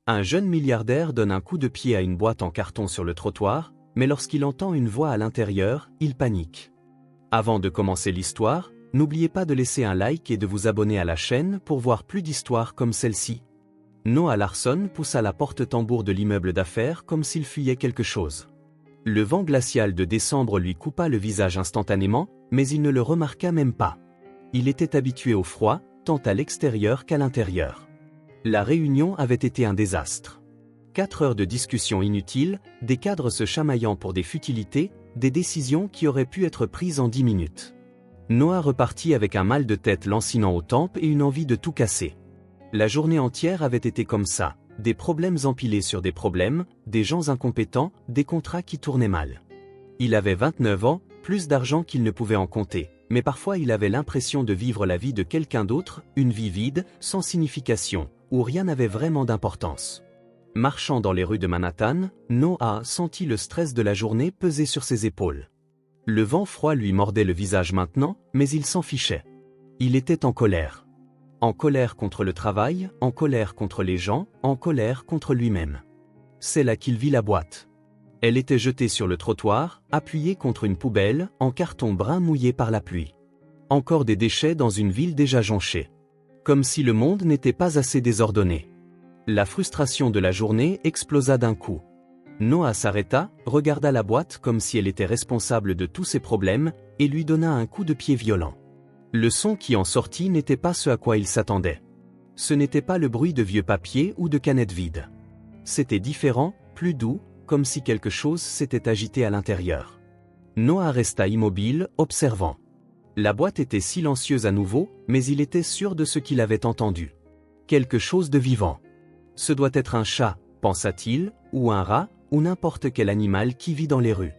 Un jeune milliardaire donne un coup de pied à une boîte en carton sur le trottoir, mais lorsqu'il entend une voix à l'intérieur, il panique. Avant de commencer l'histoire, n'oubliez pas de laisser un like et de vous abonner à la chaîne pour voir plus d'histoires comme celle-ci. Noah Larson poussa la porte-tambour de l'immeuble d'affaires comme s'il fuyait quelque chose. Le vent glacial de décembre lui coupa le visage instantanément, mais il ne le remarqua même pas. Il était habitué au froid, tant à l'extérieur qu'à l'intérieur. La réunion avait été un désastre. 4 heures de discussion inutiles, des cadres se chamaillant pour des futilités, des décisions qui auraient pu être prises en 10 minutes. Noah repartit avec un mal de tête lancinant aux tempes et une envie de tout casser. La journée entière avait été comme ça, des problèmes empilés sur des problèmes, des gens incompétents, des contrats qui tournaient mal. Il avait 29 ans, plus d'argent qu'il ne pouvait en compter, mais parfois il avait l'impression de vivre la vie de quelqu'un d'autre, une vie vide, sans signification, où rien n'avait vraiment d'importance. Marchant dans les rues de Manhattan, Noah sentit le stress de la journée peser sur ses épaules. Le vent froid lui mordait le visage maintenant, mais il s'en fichait. Il était en colère. En colère contre le travail, en colère contre les gens, en colère contre lui-même. C'est là qu'il vit la boîte. Elle était jetée sur le trottoir, appuyée contre une poubelle, en carton brun mouillé par la pluie. Encore des déchets dans une ville déjà jonchée. Comme si le monde n'était pas assez désordonné. La frustration de la journée explosa d'un coup. Noah s'arrêta, regarda la boîte comme si elle était responsable de tous ses problèmes, et lui donna un coup de pied violent. Le son qui en sortit n'était pas ce à quoi il s'attendait. Ce n'était pas le bruit de vieux papiers ou de canettes vides. C'était différent, plus doux, comme si quelque chose s'était agité à l'intérieur. Noah resta immobile, observant. La boîte était silencieuse à nouveau, mais il était sûr de ce qu'il avait entendu. Quelque chose de vivant. Ce doit être un chat, pensa-t-il, ou un rat, ou n'importe quel animal qui vit dans les rues.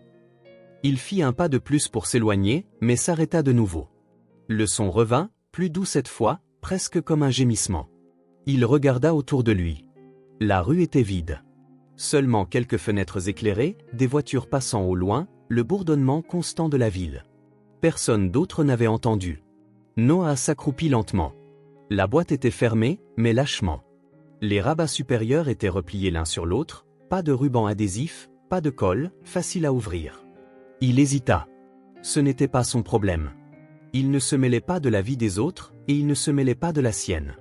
Il fit un pas de plus pour s'éloigner, mais s'arrêta de nouveau. Le son revint, plus doux cette fois, presque comme un gémissement. Il regarda autour de lui. La rue était vide. Seulement quelques fenêtres éclairées, des voitures passant au loin, le bourdonnement constant de la ville. Personne d'autre n'avait entendu. Noah s'accroupit lentement. La boîte était fermée, mais lâchement. Les rabats supérieurs étaient repliés l'un sur l'autre, pas de ruban adhésif, pas de colle, facile à ouvrir. Il hésita. Ce n'était pas son problème. Il ne se mêlait pas de la vie des autres, et il ne se mêlait pas de la sienne.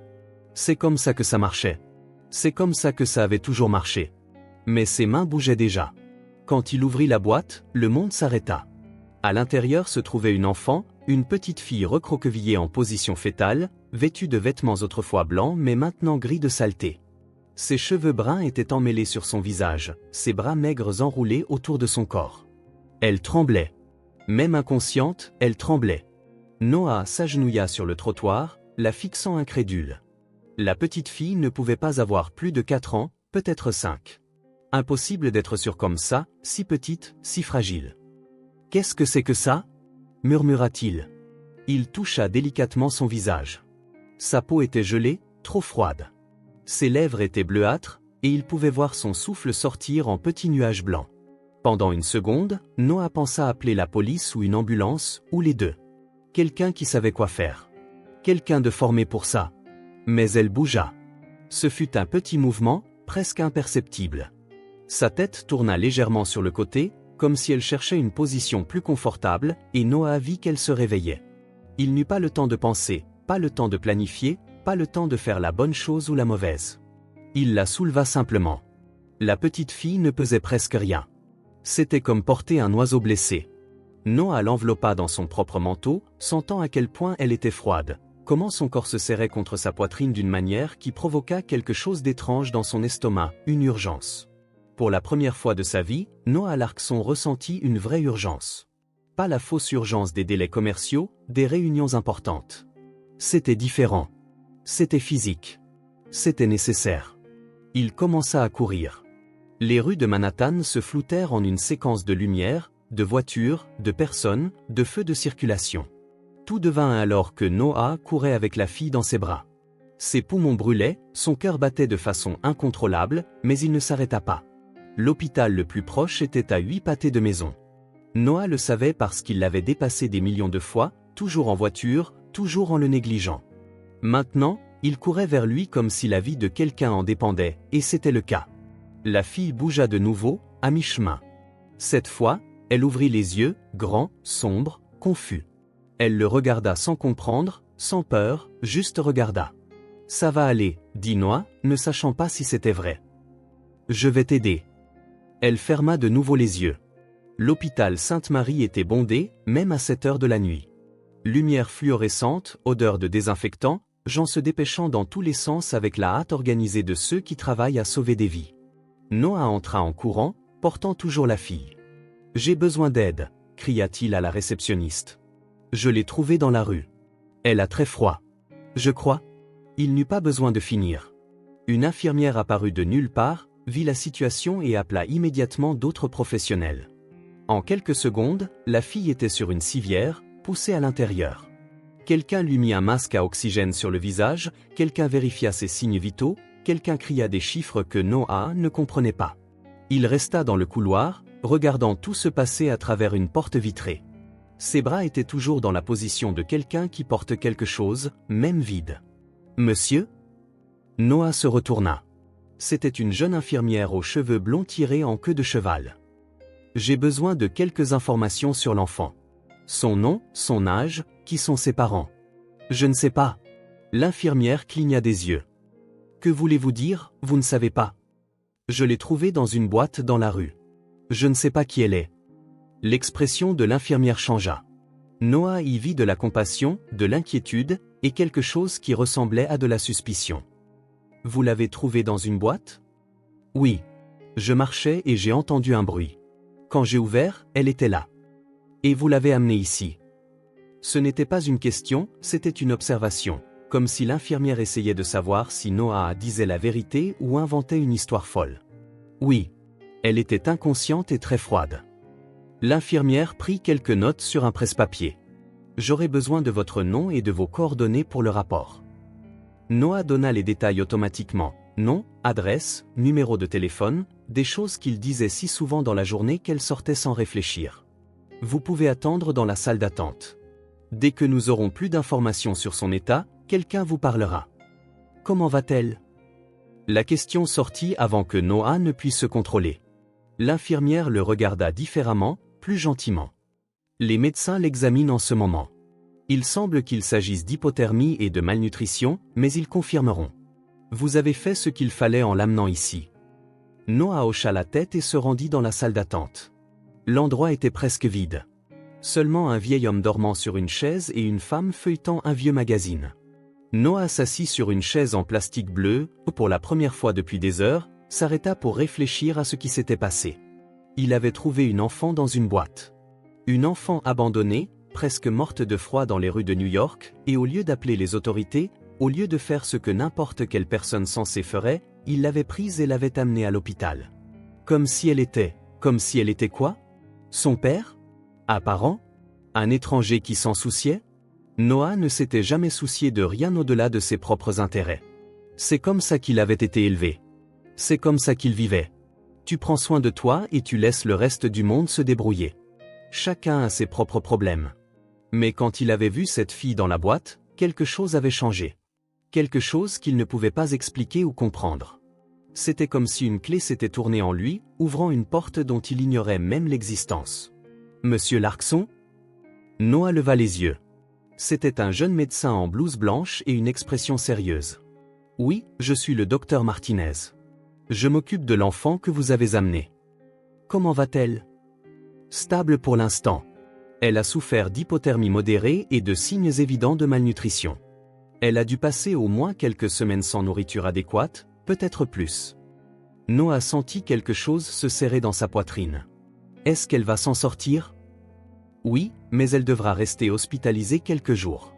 C'est comme ça que ça marchait. C'est comme ça que ça avait toujours marché. Mais ses mains bougeaient déjà. Quand il ouvrit la boîte, le monde s'arrêta. À l'intérieur se trouvait une enfant, une petite fille recroquevillée en position fétale, vêtue de vêtements autrefois blancs mais maintenant gris de saleté. Ses cheveux bruns étaient emmêlés sur son visage, ses bras maigres enroulés autour de son corps. Elle tremblait. Même inconsciente, elle tremblait. Noah s'agenouilla sur le trottoir, la fixant incrédule. La petite fille ne pouvait pas avoir plus de 4 ans, peut-être 5. Impossible d'être sûre comme ça, si petite, si fragile. « Qu'est-ce que c'est que ça ?» murmura-t-il. Il toucha délicatement son visage. Sa peau était gelée, trop froide. Ses lèvres étaient bleuâtres, et il pouvait voir son souffle sortir en petits nuages blancs. Pendant une seconde, Noah pensa appeler la police ou une ambulance, ou les deux. Quelqu'un qui savait quoi faire. Quelqu'un de formé pour ça. Mais elle bougea. Ce fut un petit mouvement, presque imperceptible. Sa tête tourna légèrement sur le côté, comme si elle cherchait une position plus confortable, et Noah vit qu'elle se réveillait. Il n'eut pas le temps de penser, pas le temps de planifier, pas le temps de faire la bonne chose ou la mauvaise. Il la souleva simplement. La petite fille ne pesait presque rien. C'était comme porter un oiseau blessé. Noah l'enveloppa dans son propre manteau, sentant à quel point elle était froide, comment son corps se serrait contre sa poitrine d'une manière qui provoqua quelque chose d'étrange dans son estomac, une urgence. Pour la première fois de sa vie, Noah Larson ressentit une vraie urgence. Pas la fausse urgence des délais commerciaux, des réunions importantes. C'était différent. C'était physique. C'était nécessaire. Il commença à courir. Les rues de Manhattan se floutèrent en une séquence de lumière, de voitures, de personnes, de feux de circulation. Tout devint alors que Noah courait avec la fille dans ses bras. Ses poumons brûlaient, son cœur battait de façon incontrôlable, mais il ne s'arrêta pas. L'hôpital le plus proche était à 8 pâtés de maison. Noah le savait parce qu'il l'avait dépassé des millions de fois, toujours en voiture, toujours en le négligeant. Maintenant, Il courait vers lui comme si la vie de quelqu'un en dépendait, et c'était le cas. La fille bougea de nouveau, à mi-chemin. Cette fois, elle ouvrit les yeux, grands, sombres, confus. Elle le regarda sans comprendre, sans peur, juste regarda. « Ça va aller, » dit Noah, ne sachant pas si c'était vrai. « Je vais t'aider. » Elle ferma de nouveau les yeux. L'hôpital Sainte-Marie était bondé, même à cette heure de la nuit. Lumière fluorescente, odeur de désinfectant, gens se dépêchant dans tous les sens avec la hâte organisée de ceux qui travaillent à sauver des vies. Noah entra en courant, portant toujours la fille. « J'ai besoin d'aide » cria-t-il à la réceptionniste. « Je l'ai trouvée dans la rue. Elle a très froid. Je crois. » Il n'eut pas besoin de finir. Une infirmière apparut de nulle part, vit la situation et appela immédiatement d'autres professionnels. En quelques secondes, la fille était sur une civière, poussée à l'intérieur. Quelqu'un lui mit un masque à oxygène sur le visage, quelqu'un vérifia ses signes vitaux, quelqu'un cria des chiffres que Noah ne comprenait pas. Il resta dans le couloir, regardant tout se passer à travers une porte vitrée. Ses bras étaient toujours dans la position de quelqu'un qui porte quelque chose, même vide. « Monsieur ?» Noah se retourna. C'était une jeune infirmière aux cheveux blonds tirés en queue de cheval. « J'ai besoin de quelques informations sur l'enfant. Son nom, son âge, qui sont ses parents. »« Je ne sais pas. » L'infirmière cligna des yeux. « Que voulez-vous dire, vous ne savez pas ? » ?»« Je l'ai trouvée dans une boîte dans la rue. Je ne sais pas qui elle est. » L'expression de l'infirmière changea. Noah y vit de la compassion, de l'inquiétude, et quelque chose qui ressemblait à de la suspicion. « Vous l'avez trouvée dans une boîte ? » ?»« Oui. Je marchais et j'ai entendu un bruit. Quand j'ai ouvert, elle était là. »« Et vous l'avez amenée ici ?» Ce n'était pas une question, c'était une observation, comme si l'infirmière essayait de savoir si Noah disait la vérité ou inventait une histoire folle. « Oui. Elle était inconsciente et très froide. » L'infirmière prit quelques notes sur un presse-papier. « J'aurai besoin de votre nom et de vos coordonnées pour le rapport. » Noah donna les détails automatiquement, nom, adresse, numéro de téléphone, des choses qu'il disait si souvent dans la journée qu'elle sortait sans réfléchir. « Vous pouvez attendre dans la salle d'attente. Dès que nous aurons plus d'informations sur son état, quelqu'un vous parlera. »« Comment va-t-elle » La question sortit avant que Noah ne puisse se contrôler. L'infirmière le regarda différemment, plus gentiment. « Les médecins l'examinent en ce moment. Il semble qu'il s'agisse d'hypothermie et de malnutrition, mais ils confirmeront. Vous avez fait ce qu'il fallait en l'amenant ici. » Noah hocha la tête et se rendit dans la salle d'attente. L'endroit était presque vide. Seulement un vieil homme dormant sur une chaise et une femme feuilletant un vieux magazine. Noah s'assit sur une chaise en plastique bleu, pour la première fois depuis des heures, s'arrêta pour réfléchir à ce qui s'était passé. Il avait trouvé une enfant dans une boîte. Une enfant abandonnée, presque morte de froid dans les rues de New York, et au lieu d'appeler les autorités, au lieu de faire ce que n'importe quelle personne sensée ferait, il l'avait prise et l'avait amenée à l'hôpital. Comme si elle était quoi ? Son père ? Un parent ? Un étranger qui s'en souciait ? Noah ne s'était jamais soucié de rien au-delà de ses propres intérêts. C'est comme ça qu'il avait été élevé. C'est comme ça qu'il vivait. Tu prends soin de toi et tu laisses le reste du monde se débrouiller. Chacun a ses propres problèmes. Mais quand il avait vu cette fille dans la boîte, quelque chose avait changé. Quelque chose qu'il ne pouvait pas expliquer ou comprendre. C'était comme si une clé s'était tournée en lui, ouvrant une porte dont il ignorait même l'existence. « Monsieur Larkson ?» Noah leva les yeux. C'était un jeune médecin en blouse blanche et une expression sérieuse. « Oui, je suis le docteur Martinez. Je m'occupe de l'enfant que vous avez amené. Comment va-t-elle ? » Stable pour l'instant. Elle a souffert d'hypothermie modérée et de signes évidents de malnutrition. Elle a dû passer au moins quelques semaines sans nourriture adéquate, peut-être plus. Noah sentit quelque chose se serrer dans sa poitrine. Est-ce qu'elle va s'en sortir ? Oui, mais elle devra rester hospitalisée quelques jours.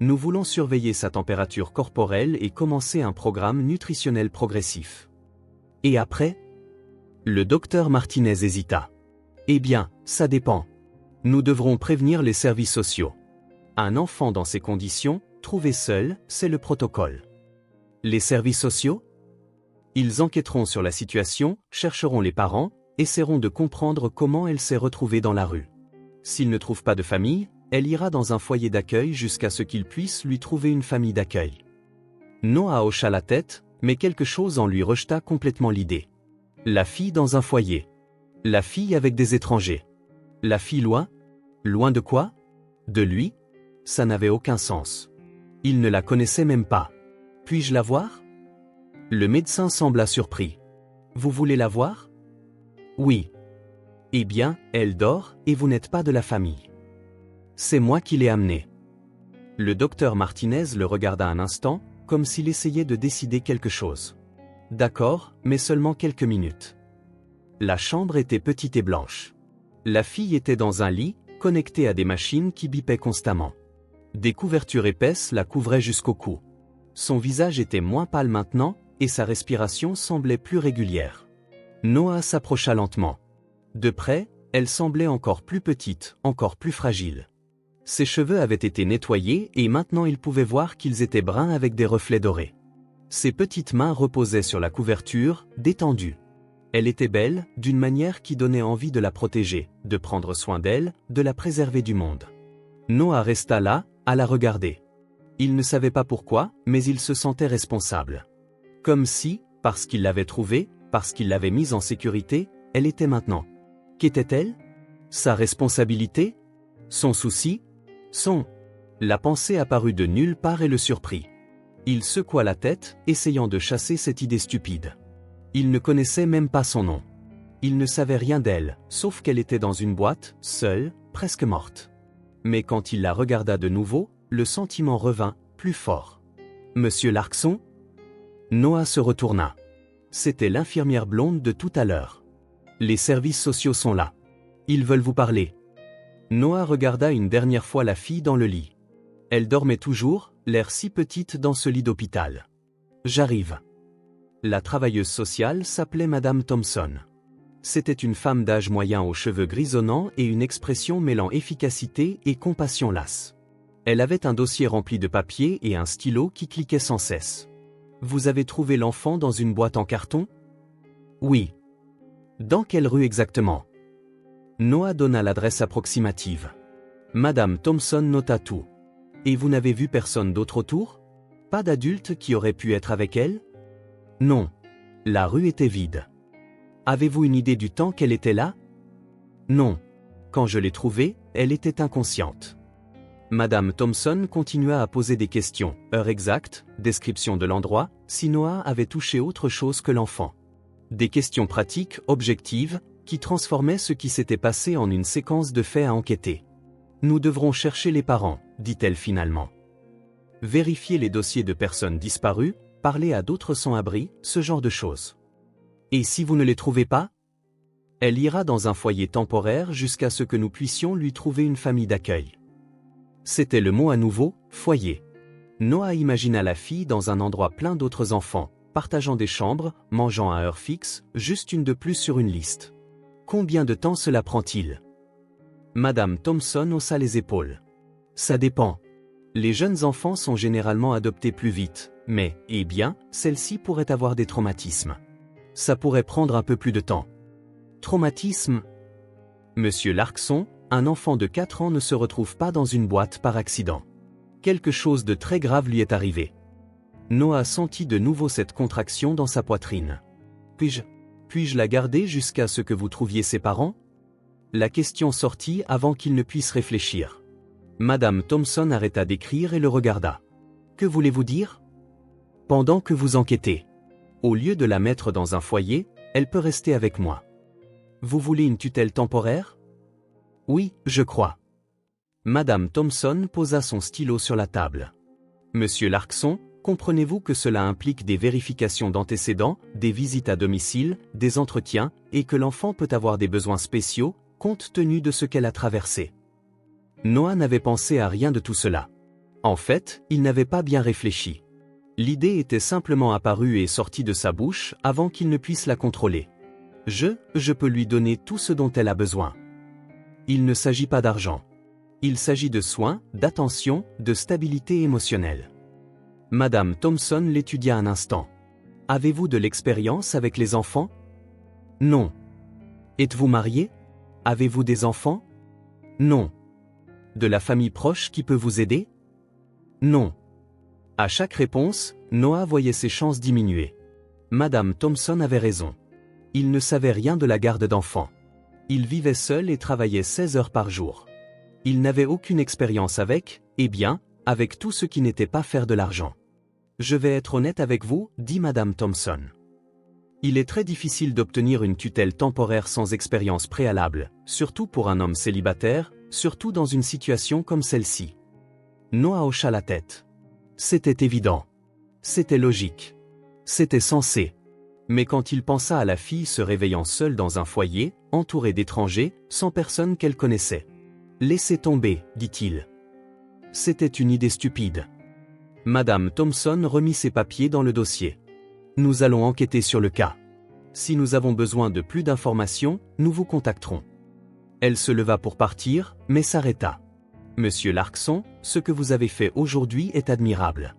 Nous voulons surveiller sa température corporelle et commencer un programme nutritionnel progressif. Et après ? Le docteur Martinez hésita. Eh bien, ça dépend. Nous devrons prévenir les services sociaux. Un enfant dans ces conditions, trouvé seul, c'est le protocole. Les services sociaux ? Ils enquêteront sur la situation, chercheront les parents, essaieront de comprendre comment elle s'est retrouvée dans la rue. S'ils ne trouvent pas de famille, elle ira dans un foyer d'accueil jusqu'à ce qu'ils puissent lui trouver une famille d'accueil. Noah hocha la tête, mais quelque chose en lui rejeta complètement l'idée. La fille dans un foyer. La fille avec des étrangers. La fille loin? Loin de quoi? De lui? Ça n'avait aucun sens. Il ne la connaissait même pas. Puis-je la voir? Le médecin sembla surpris. Vous voulez la voir? Oui. Eh bien, elle dort, et vous n'êtes pas de la famille. C'est moi qui l'ai amenée. Le docteur Martinez le regarda un instant, comme s'il essayait de décider quelque chose. D'accord, mais seulement quelques minutes. La chambre était petite et blanche. La fille était dans un lit, connectée à des machines qui bipaient constamment. Des couvertures épaisses la couvraient jusqu'au cou. Son visage était moins pâle maintenant, et sa respiration semblait plus régulière. Noah s'approcha lentement. De près, elle semblait encore plus petite, encore plus fragile. Ses cheveux avaient été nettoyés et maintenant il pouvait voir qu'ils étaient bruns avec des reflets dorés. Ses petites mains reposaient sur la couverture, détendues. Elle était belle, d'une manière qui donnait envie de la protéger, de prendre soin d'elle, de la préserver du monde. Noah resta là, à la regarder. Il ne savait pas pourquoi, mais il se sentait responsable. Comme si, parce qu'il l'avait trouvée, parce qu'il l'avait mise en sécurité, elle était maintenant. Qu'était-elle? Sa responsabilité? Son souci? La pensée apparut de nulle part et le surprit. Il secoua la tête, essayant de chasser cette idée stupide. Il ne connaissait même pas son nom. Il ne savait rien d'elle, sauf qu'elle était dans une boîte, seule, presque morte. Mais quand il la regarda de nouveau, le sentiment revint, plus fort. Monsieur Larkson? Noah se retourna. C'était l'infirmière blonde de tout à l'heure. Les services sociaux sont là. Ils veulent vous parler. Noah regarda une dernière fois la fille dans le lit. Elle dormait toujours, l'air si petite dans ce lit d'hôpital. J'arrive. La travailleuse sociale s'appelait Madame Thompson. C'était une femme d'âge moyen aux cheveux grisonnants et une expression mêlant efficacité et compassion lasse. Elle avait un dossier rempli de papiers et un stylo qui cliquait sans cesse. Vous avez trouvé l'enfant dans une boîte en carton? Oui. Dans quelle rue exactement? Noah donna l'adresse approximative. Madame Thompson nota tout. Et vous n'avez vu personne d'autre autour? Pas d'adulte qui aurait pu être avec elle? Non. La rue était vide. Avez-vous une idée du temps qu'elle était là? Non. Quand je l'ai trouvée, elle était inconsciente. Madame Thompson continua à poser des questions, heure exacte, description de l'endroit, si Noah avait touché autre chose que l'enfant. Des questions pratiques, objectives, qui transformaient ce qui s'était passé en une séquence de faits à enquêter. Nous devrons chercher les parents, dit-elle finalement. Vérifier les dossiers de personnes disparues, parler à d'autres sans-abri, ce genre de choses. Et si vous ne les trouvez pas? Elle ira dans un foyer temporaire jusqu'à ce que nous puissions lui trouver une famille d'accueil. C'était le mot à nouveau, foyer. Noah imagina la fille dans un endroit plein d'autres enfants, partageant des chambres, mangeant à heure fixe, juste une de plus sur une liste. Combien de temps cela prend-il? Madame Thompson haussa les épaules. Ça dépend. Les jeunes enfants sont généralement adoptés plus vite, mais, eh bien, celle-ci pourrait avoir des traumatismes. Ça pourrait prendre un peu plus de temps. Traumatisme? Monsieur Larkson, un enfant de 4 ans ne se retrouve pas dans une boîte par accident. Quelque chose de très grave lui est arrivé. Noah sentit de nouveau cette contraction dans sa poitrine. Puis-je la garder jusqu'à ce que vous trouviez ses parents? La question sortit avant qu'il ne puisse réfléchir. Madame Thompson arrêta d'écrire et le regarda. Que voulez-vous dire? Pendant que vous enquêtez. Au lieu de la mettre dans un foyer, elle peut rester avec moi. Vous voulez une tutelle temporaire? Oui, je crois. Madame Thompson posa son stylo sur la table. Monsieur Larkson, comprenez-vous que cela implique des vérifications d'antécédents, des visites à domicile, des entretiens, et que l'enfant peut avoir des besoins spéciaux, compte tenu de ce qu'elle a traversé? Noah n'avait pensé à rien de tout cela. En fait, il n'avait pas bien réfléchi. L'idée était simplement apparue et sortie de sa bouche avant qu'il ne puisse la contrôler. Je peux lui donner tout ce dont elle a besoin. Il ne s'agit pas d'argent. Il s'agit de soins, d'attention, de stabilité émotionnelle. Madame Thompson l'étudia un instant. Avez-vous de l'expérience avec les enfants? Non. Êtes-vous marié? Avez-vous des enfants? Non. De la famille proche qui peut vous aider? Non. À chaque réponse, Noah voyait ses chances diminuer. Madame Thompson avait raison. Il ne savait rien de la garde d'enfants. Il vivait seul et travaillait 16 heures par jour. Il n'avait aucune expérience avec tout ce qui n'était pas faire de l'argent. Je vais être honnête avec vous, dit Madame Thompson. Il est très difficile d'obtenir une tutelle temporaire sans expérience préalable, surtout pour un homme célibataire, surtout dans une situation comme celle-ci. Noah hocha la tête. C'était évident. C'était logique. C'était sensé. Mais quand il pensa à la fille se réveillant seule dans un foyer, entourée d'étrangers, sans personne qu'elle connaissait. « Laissez tomber, dit-il. » C'était une idée stupide. Madame Thompson remit ses papiers dans le dossier. « Nous allons enquêter sur le cas. Si nous avons besoin de plus d'informations, nous vous contacterons. » Elle se leva pour partir, mais s'arrêta. « Monsieur Larkson, ce que vous avez fait aujourd'hui est admirable. »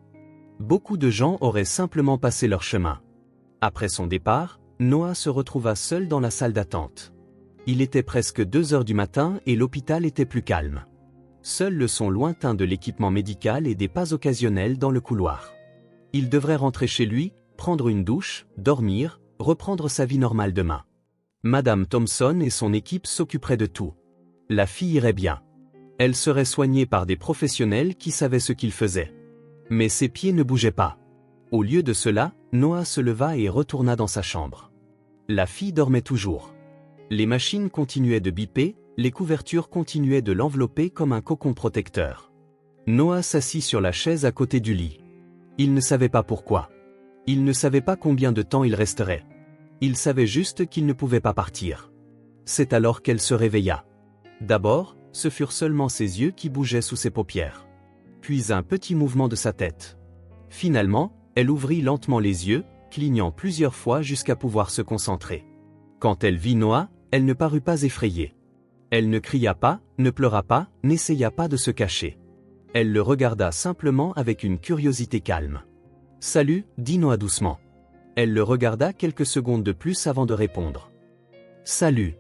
Beaucoup de gens auraient simplement passé leur chemin. Après son départ, Noah se retrouva seul dans la salle d'attente. Il était presque 2 heures du matin et l'hôpital était plus calme. Seul le son lointain de l'équipement médical et des pas occasionnels dans le couloir. Il devrait rentrer chez lui, prendre une douche, dormir, reprendre sa vie normale demain. Madame Thompson et son équipe s'occuperaient de tout. La fille irait bien. Elle serait soignée par des professionnels qui savaient ce qu'ils faisaient. Mais ses pieds ne bougeaient pas. Au lieu de cela, Noah se leva et retourna dans sa chambre. La fille dormait toujours. Les machines continuaient de biper, les couvertures continuaient de l'envelopper comme un cocon protecteur. Noah s'assit sur la chaise à côté du lit. Il ne savait pas pourquoi. Il ne savait pas combien de temps il resterait. Il savait juste qu'il ne pouvait pas partir. C'est alors qu'elle se réveilla. D'abord, ce furent seulement ses yeux qui bougeaient sous ses paupières. Puis un petit mouvement de sa tête. Finalement, elle ouvrit lentement les yeux, clignant plusieurs fois jusqu'à pouvoir se concentrer. Quand elle vit Noah, elle ne parut pas effrayée. Elle ne cria pas, ne pleura pas, n'essaya pas de se cacher. Elle le regarda simplement avec une curiosité calme. « Salut » dit Noah doucement. Elle le regarda quelques secondes de plus avant de répondre. « Salut ».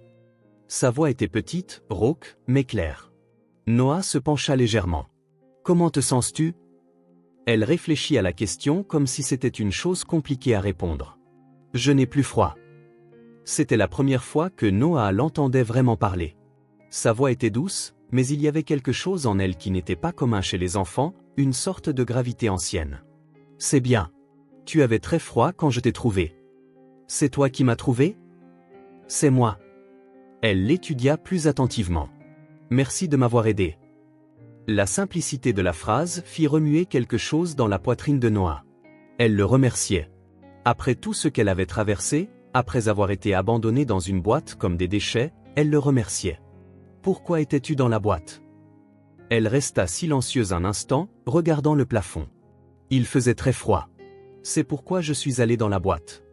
Sa voix était petite, rauque, mais claire. Noah se pencha légèrement. « Comment te sens-tu » Elle réfléchit à la question comme si c'était une chose compliquée à répondre. « Je n'ai plus froid. » C'était la première fois que Noah l'entendait vraiment parler. Sa voix était douce, mais il y avait quelque chose en elle qui n'était pas commun chez les enfants, une sorte de gravité ancienne. « C'est bien. Tu avais très froid quand je t'ai trouvé. »« C'est toi qui m'as trouvé ?»« C'est moi. » Elle l'étudia plus attentivement. « Merci de m'avoir aidé. » La simplicité de la phrase fit remuer quelque chose dans la poitrine de Noah. Elle le remerciait. Après tout ce qu'elle avait traversé, après avoir été abandonnée dans une boîte comme des déchets, elle le remerciait. « Pourquoi étais-tu dans la boîte ?» Elle resta silencieuse un instant, regardant le plafond. « Il faisait très froid. C'est pourquoi je suis allée dans la boîte. »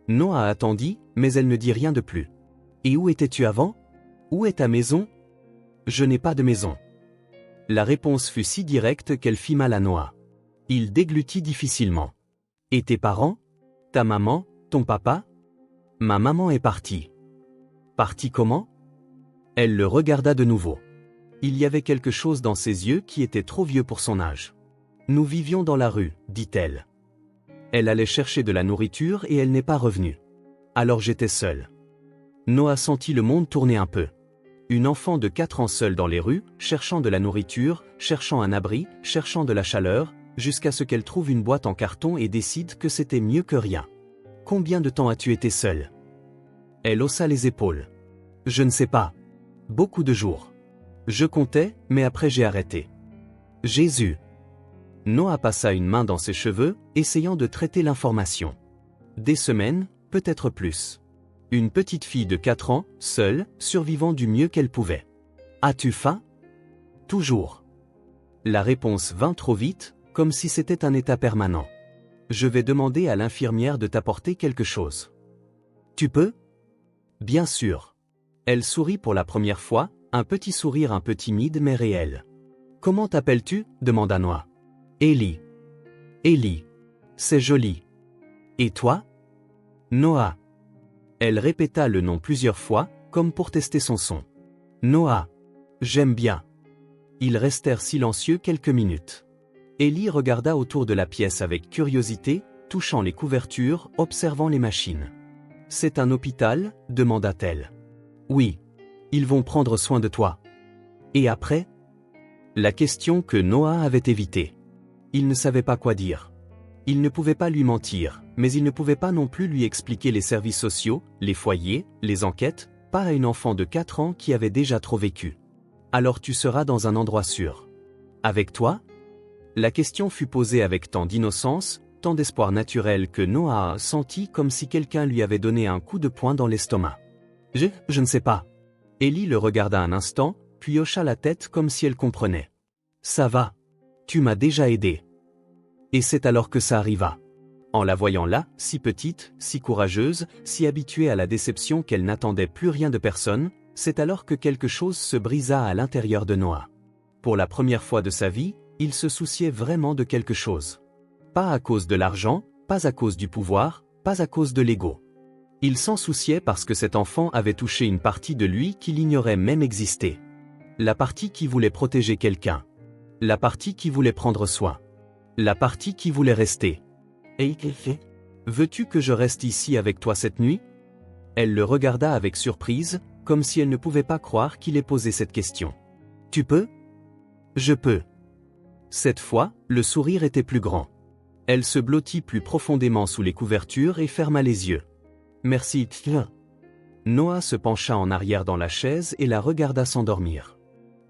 Noah attendit, mais elle ne dit rien de plus. « Et où étais-tu avant ? Où est ta maison ? » « Je n'ai pas de maison. » La réponse fut si directe qu'elle fit mal à Noah. Il déglutit difficilement. « Et tes parents ? Ta maman, ton papa ? » « Ma maman est partie. »« Partie comment ?» Elle le regarda de nouveau. Il y avait quelque chose dans ses yeux qui était trop vieux pour son âge. « Nous vivions dans la rue, dit-elle. Elle allait chercher de la nourriture et elle n'est pas revenue. Alors j'étais seule. » Noah sentit le monde tourner un peu. Une enfant de 4 ans seule dans les rues, cherchant de la nourriture, cherchant un abri, cherchant de la chaleur, jusqu'à ce qu'elle trouve une boîte en carton et décide que c'était mieux que rien. « Combien de temps as-tu été seule ?» Elle haussa les épaules. « Je ne sais pas. Beaucoup de jours. Je comptais, mais après j'ai arrêté. » « Jésus !» Noah passa une main dans ses cheveux, essayant de traiter l'information. Des semaines, peut-être plus. Une petite fille de 4 ans, seule, survivant du mieux qu'elle pouvait. « As-tu faim ?»« Toujours. » La réponse vint trop vite, comme si c'était un état permanent. « Je vais demander à l'infirmière de t'apporter quelque chose. »« Tu peux ?»« Bien sûr. » Elle sourit pour la première fois, un petit sourire un peu timide mais réel. « Comment t'appelles-tu » demanda Noah. « Ellie. »« Ellie. C'est joli. »« Et toi ?»« Noah. » Elle répéta le nom plusieurs fois, comme pour tester son son. « Noah. J'aime bien. » Ils restèrent silencieux quelques minutes. Ellie regarda autour de la pièce avec curiosité, touchant les couvertures, observant les machines. « C'est un hôpital ?» demanda-t-elle. « Oui. Ils vont prendre soin de toi. »« Et après ?» La question que Noah avait évitée. Il ne savait pas quoi dire. Il ne pouvait pas lui mentir, mais il ne pouvait pas non plus lui expliquer les services sociaux, les foyers, les enquêtes, pas à une enfant de 4 ans qui avait déjà trop vécu. « Alors tu seras dans un endroit sûr. Avec toi ?» La question fut posée avec tant d'innocence, tant d'espoir naturel que Noah sentit comme si quelqu'un lui avait donné un coup de poing dans l'estomac. « Je ne sais pas. » Ellie le regarda un instant, puis hocha la tête comme si elle comprenait. « Ça va. Tu m'as déjà aidé. » Et c'est alors que ça arriva. En la voyant là, si petite, si courageuse, si habituée à la déception qu'elle n'attendait plus rien de personne, c'est alors que quelque chose se brisa à l'intérieur de Noah. Pour la première fois de sa vie, il se souciait vraiment de quelque chose. Pas à cause de l'argent, pas à cause du pouvoir, pas à cause de l'ego. Il s'en souciait parce que cet enfant avait touché une partie de lui qu'il ignorait même exister. La partie qui voulait protéger quelqu'un. La partie qui voulait prendre soin. La partie qui voulait rester. « Et veux-tu que je reste ici avec toi cette nuit ?» Elle le regarda avec surprise, comme si elle ne pouvait pas croire qu'il ait posé cette question. « Tu peux ?»« Je peux. » Cette fois, le sourire était plus grand. Elle se blottit plus profondément sous les couvertures et ferma les yeux. « Merci. » Noah se pencha en arrière dans la chaise et la regarda s'endormir.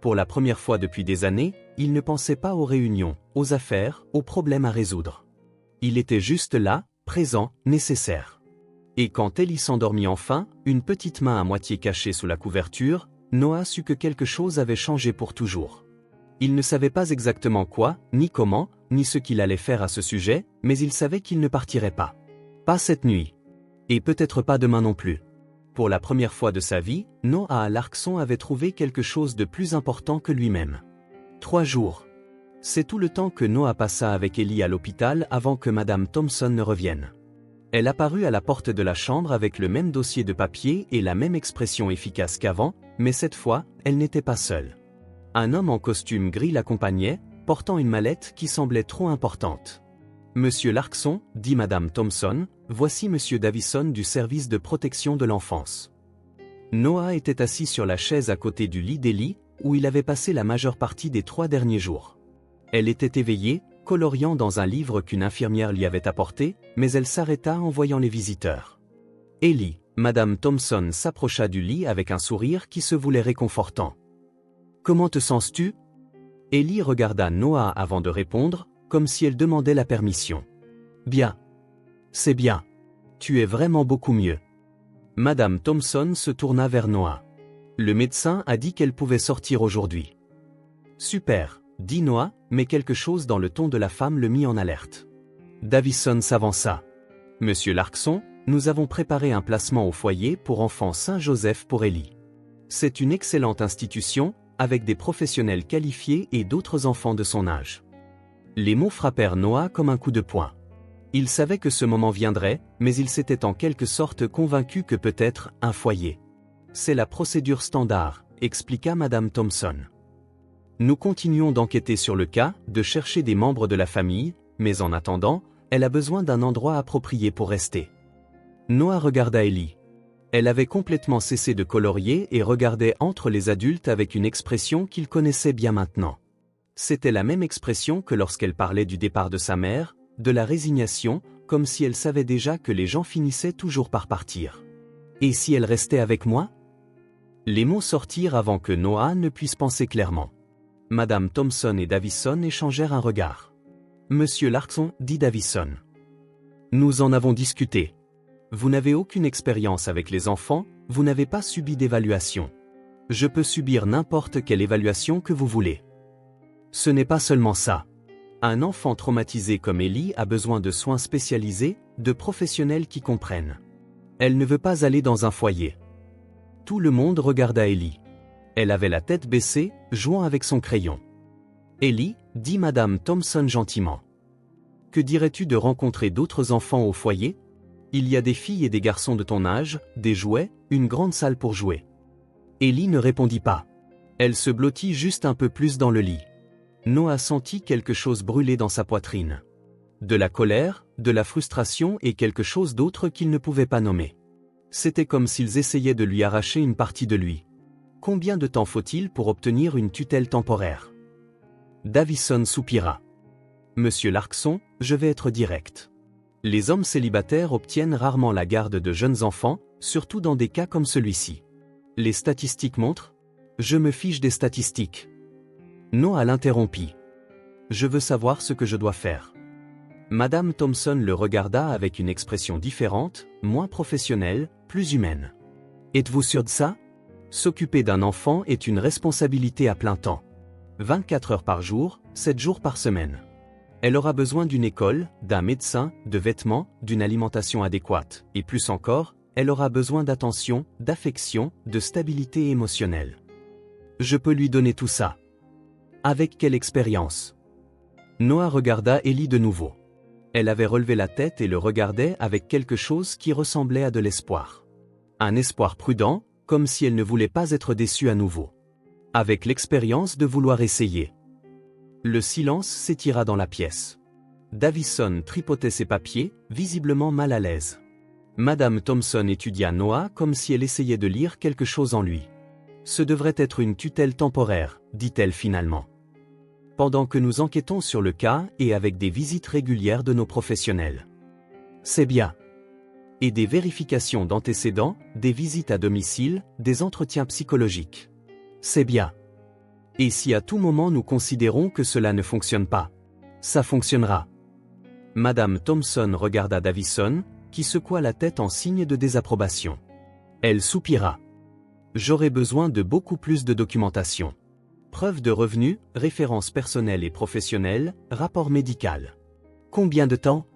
Pour la première fois depuis des années, il ne pensait pas aux réunions, aux affaires, aux problèmes à résoudre. Il était juste là, présent, nécessaire. Et quand Ellie s'endormit enfin, une petite main à moitié cachée sous la couverture, Noah sut que quelque chose avait changé pour toujours. Il ne savait pas exactement quoi, ni comment, ni ce qu'il allait faire à ce sujet, mais il savait qu'il ne partirait pas. Pas cette nuit. Et peut-être pas demain non plus. Pour la première fois de sa vie, Noah Larkson avait trouvé quelque chose de plus important que lui-même. 3 jours. C'est tout le temps que Noah passa avec Ellie à l'hôpital avant que Madame Thompson ne revienne. Elle apparut à la porte de la chambre avec le même dossier de papier et la même expression efficace qu'avant, mais cette fois, elle n'était pas seule. Un homme en costume gris l'accompagnait, portant une mallette qui semblait trop importante. « Monsieur Larkson, » dit Madame Thompson, « voici Monsieur Davison du service de protection de l'enfance. » Noah était assis sur la chaise à côté du lit d'Ellie, où il avait passé la majeure partie des 3 derniers jours. Elle était éveillée, coloriant dans un livre qu'une infirmière lui avait apporté, mais elle s'arrêta en voyant les visiteurs. « Ellie », Madame Thompson s'approcha du lit avec un sourire qui se voulait réconfortant. « Comment te sens-tu » Ellie regarda Noah avant de répondre, comme si elle demandait la permission. « Bien. C'est bien. Tu es vraiment beaucoup mieux. » Madame Thompson se tourna vers Noah. « Le médecin a dit qu'elle pouvait sortir aujourd'hui. »« Super, » dit Noah, mais quelque chose dans le ton de la femme le mit en alerte. Davison s'avança. « Monsieur Larkson, nous avons préparé un placement au foyer pour enfants Saint-Joseph pour Ellie. C'est une excellente institution, avec des professionnels qualifiés et d'autres enfants de son âge. » Les mots frappèrent Noah comme un coup de poing. Il savait que ce moment viendrait, mais il s'était en quelque sorte convaincu que peut-être un foyer. « C'est la procédure standard », expliqua Madame Thompson. « Nous continuons d'enquêter sur le cas, de chercher des membres de la famille, mais en attendant, elle a besoin d'un endroit approprié pour rester. » Noah regarda Ellie. Elle avait complètement cessé de colorier et regardait entre les adultes avec une expression qu'il connaissait bien maintenant. C'était la même expression que lorsqu'elle parlait du départ de sa mère, de la résignation, comme si elle savait déjà que les gens finissaient toujours par partir. « Et si elle restait avec moi ?» Les mots sortirent avant que Noah ne puisse penser clairement. Madame Thompson et Davison échangèrent un regard. « Monsieur Larkson, » dit Davison. « Nous en avons discuté. Vous n'avez aucune expérience avec les enfants, vous n'avez pas subi d'évaluation. Je peux subir n'importe quelle évaluation que vous voulez. Ce n'est pas seulement ça. Un enfant traumatisé comme Ellie a besoin de soins spécialisés, de professionnels qui comprennent. Elle ne veut pas aller dans un foyer. » Tout le monde regarda Ellie. Elle avait la tête baissée, jouant avec son crayon. « Ellie, » dit Madame Thompson gentiment. « Que dirais-tu de rencontrer d'autres enfants au foyer ? Il y a des filles et des garçons de ton âge, des jouets, une grande salle pour jouer. » Ellie ne répondit pas. Elle se blottit juste un peu plus dans le lit. Noah sentit quelque chose brûler dans sa poitrine. De la colère, de la frustration et quelque chose d'autre qu'il ne pouvait pas nommer. C'était comme s'ils essayaient de lui arracher une partie de lui. Combien de temps faut-il pour obtenir une tutelle temporaire? Davison soupira. Monsieur Larkson, je vais être direct. Les hommes célibataires obtiennent rarement la garde de jeunes enfants, surtout dans des cas comme celui-ci. Les statistiques montrent? Je me fiche des statistiques. Noah l'interrompit. Je veux savoir ce que je dois faire. Madame Thompson le regarda avec une expression différente, moins professionnelle, plus humaine. Êtes-vous sûr de ça? S'occuper d'un enfant est une responsabilité à plein temps. 24 heures par jour, 7 jours par semaine. Elle aura besoin d'une école, d'un médecin, de vêtements, d'une alimentation adéquate, et plus encore, elle aura besoin d'attention, d'affection, de stabilité émotionnelle. Je peux lui donner tout ça. Avec quelle expérience? Noah regarda Ellie de nouveau. Elle avait relevé la tête et le regardait avec quelque chose qui ressemblait à de l'espoir. Un espoir prudent, comme si elle ne voulait pas être déçue à nouveau. Avec l'expérience de vouloir essayer. Le silence s'étira dans la pièce. Davison tripotait ses papiers, visiblement mal à l'aise. Madame Thompson étudia Noah comme si elle essayait de lire quelque chose en lui. Ce devrait être une tutelle temporaire, dit-elle finalement. Pendant que nous enquêtons sur le cas et avec des visites régulières de nos professionnels. C'est bien. Et des vérifications d'antécédents, des visites à domicile, des entretiens psychologiques. C'est bien. Et si à tout moment nous considérons que cela ne fonctionne pas, ça fonctionnera. Madame Thompson regarda Davison, qui secoua la tête en signe de désapprobation. Elle soupira. J'aurai besoin de beaucoup plus de documentation. Preuve de revenus, références personnelles et professionnelles, rapport médical. Combien de temps?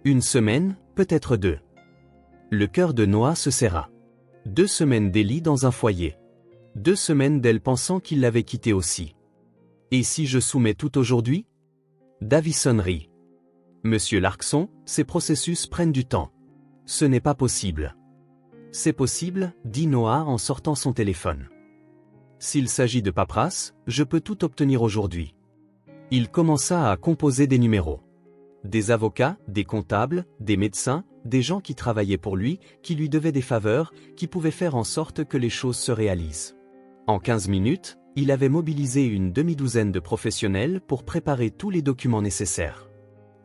Une semaine, peut-être 2. Le cœur de Noah se serra. 2 semaines d'Ellie dans un foyer. 2 semaines d'elle pensant qu'il l'avait quittée aussi. Et si je soumets tout aujourd'hui? Davison rit. Monsieur Larkson, ces processus prennent du temps. Ce n'est pas possible. C'est possible, dit Noah en sortant son téléphone. S'il s'agit de paperasse, je peux tout obtenir aujourd'hui. Il commença à composer des numéros. Des avocats, des comptables, des médecins, des gens qui travaillaient pour lui, qui lui devaient des faveurs, qui pouvaient faire en sorte que les choses se réalisent. En 15 minutes, il avait mobilisé une demi-douzaine de professionnels pour préparer tous les documents nécessaires.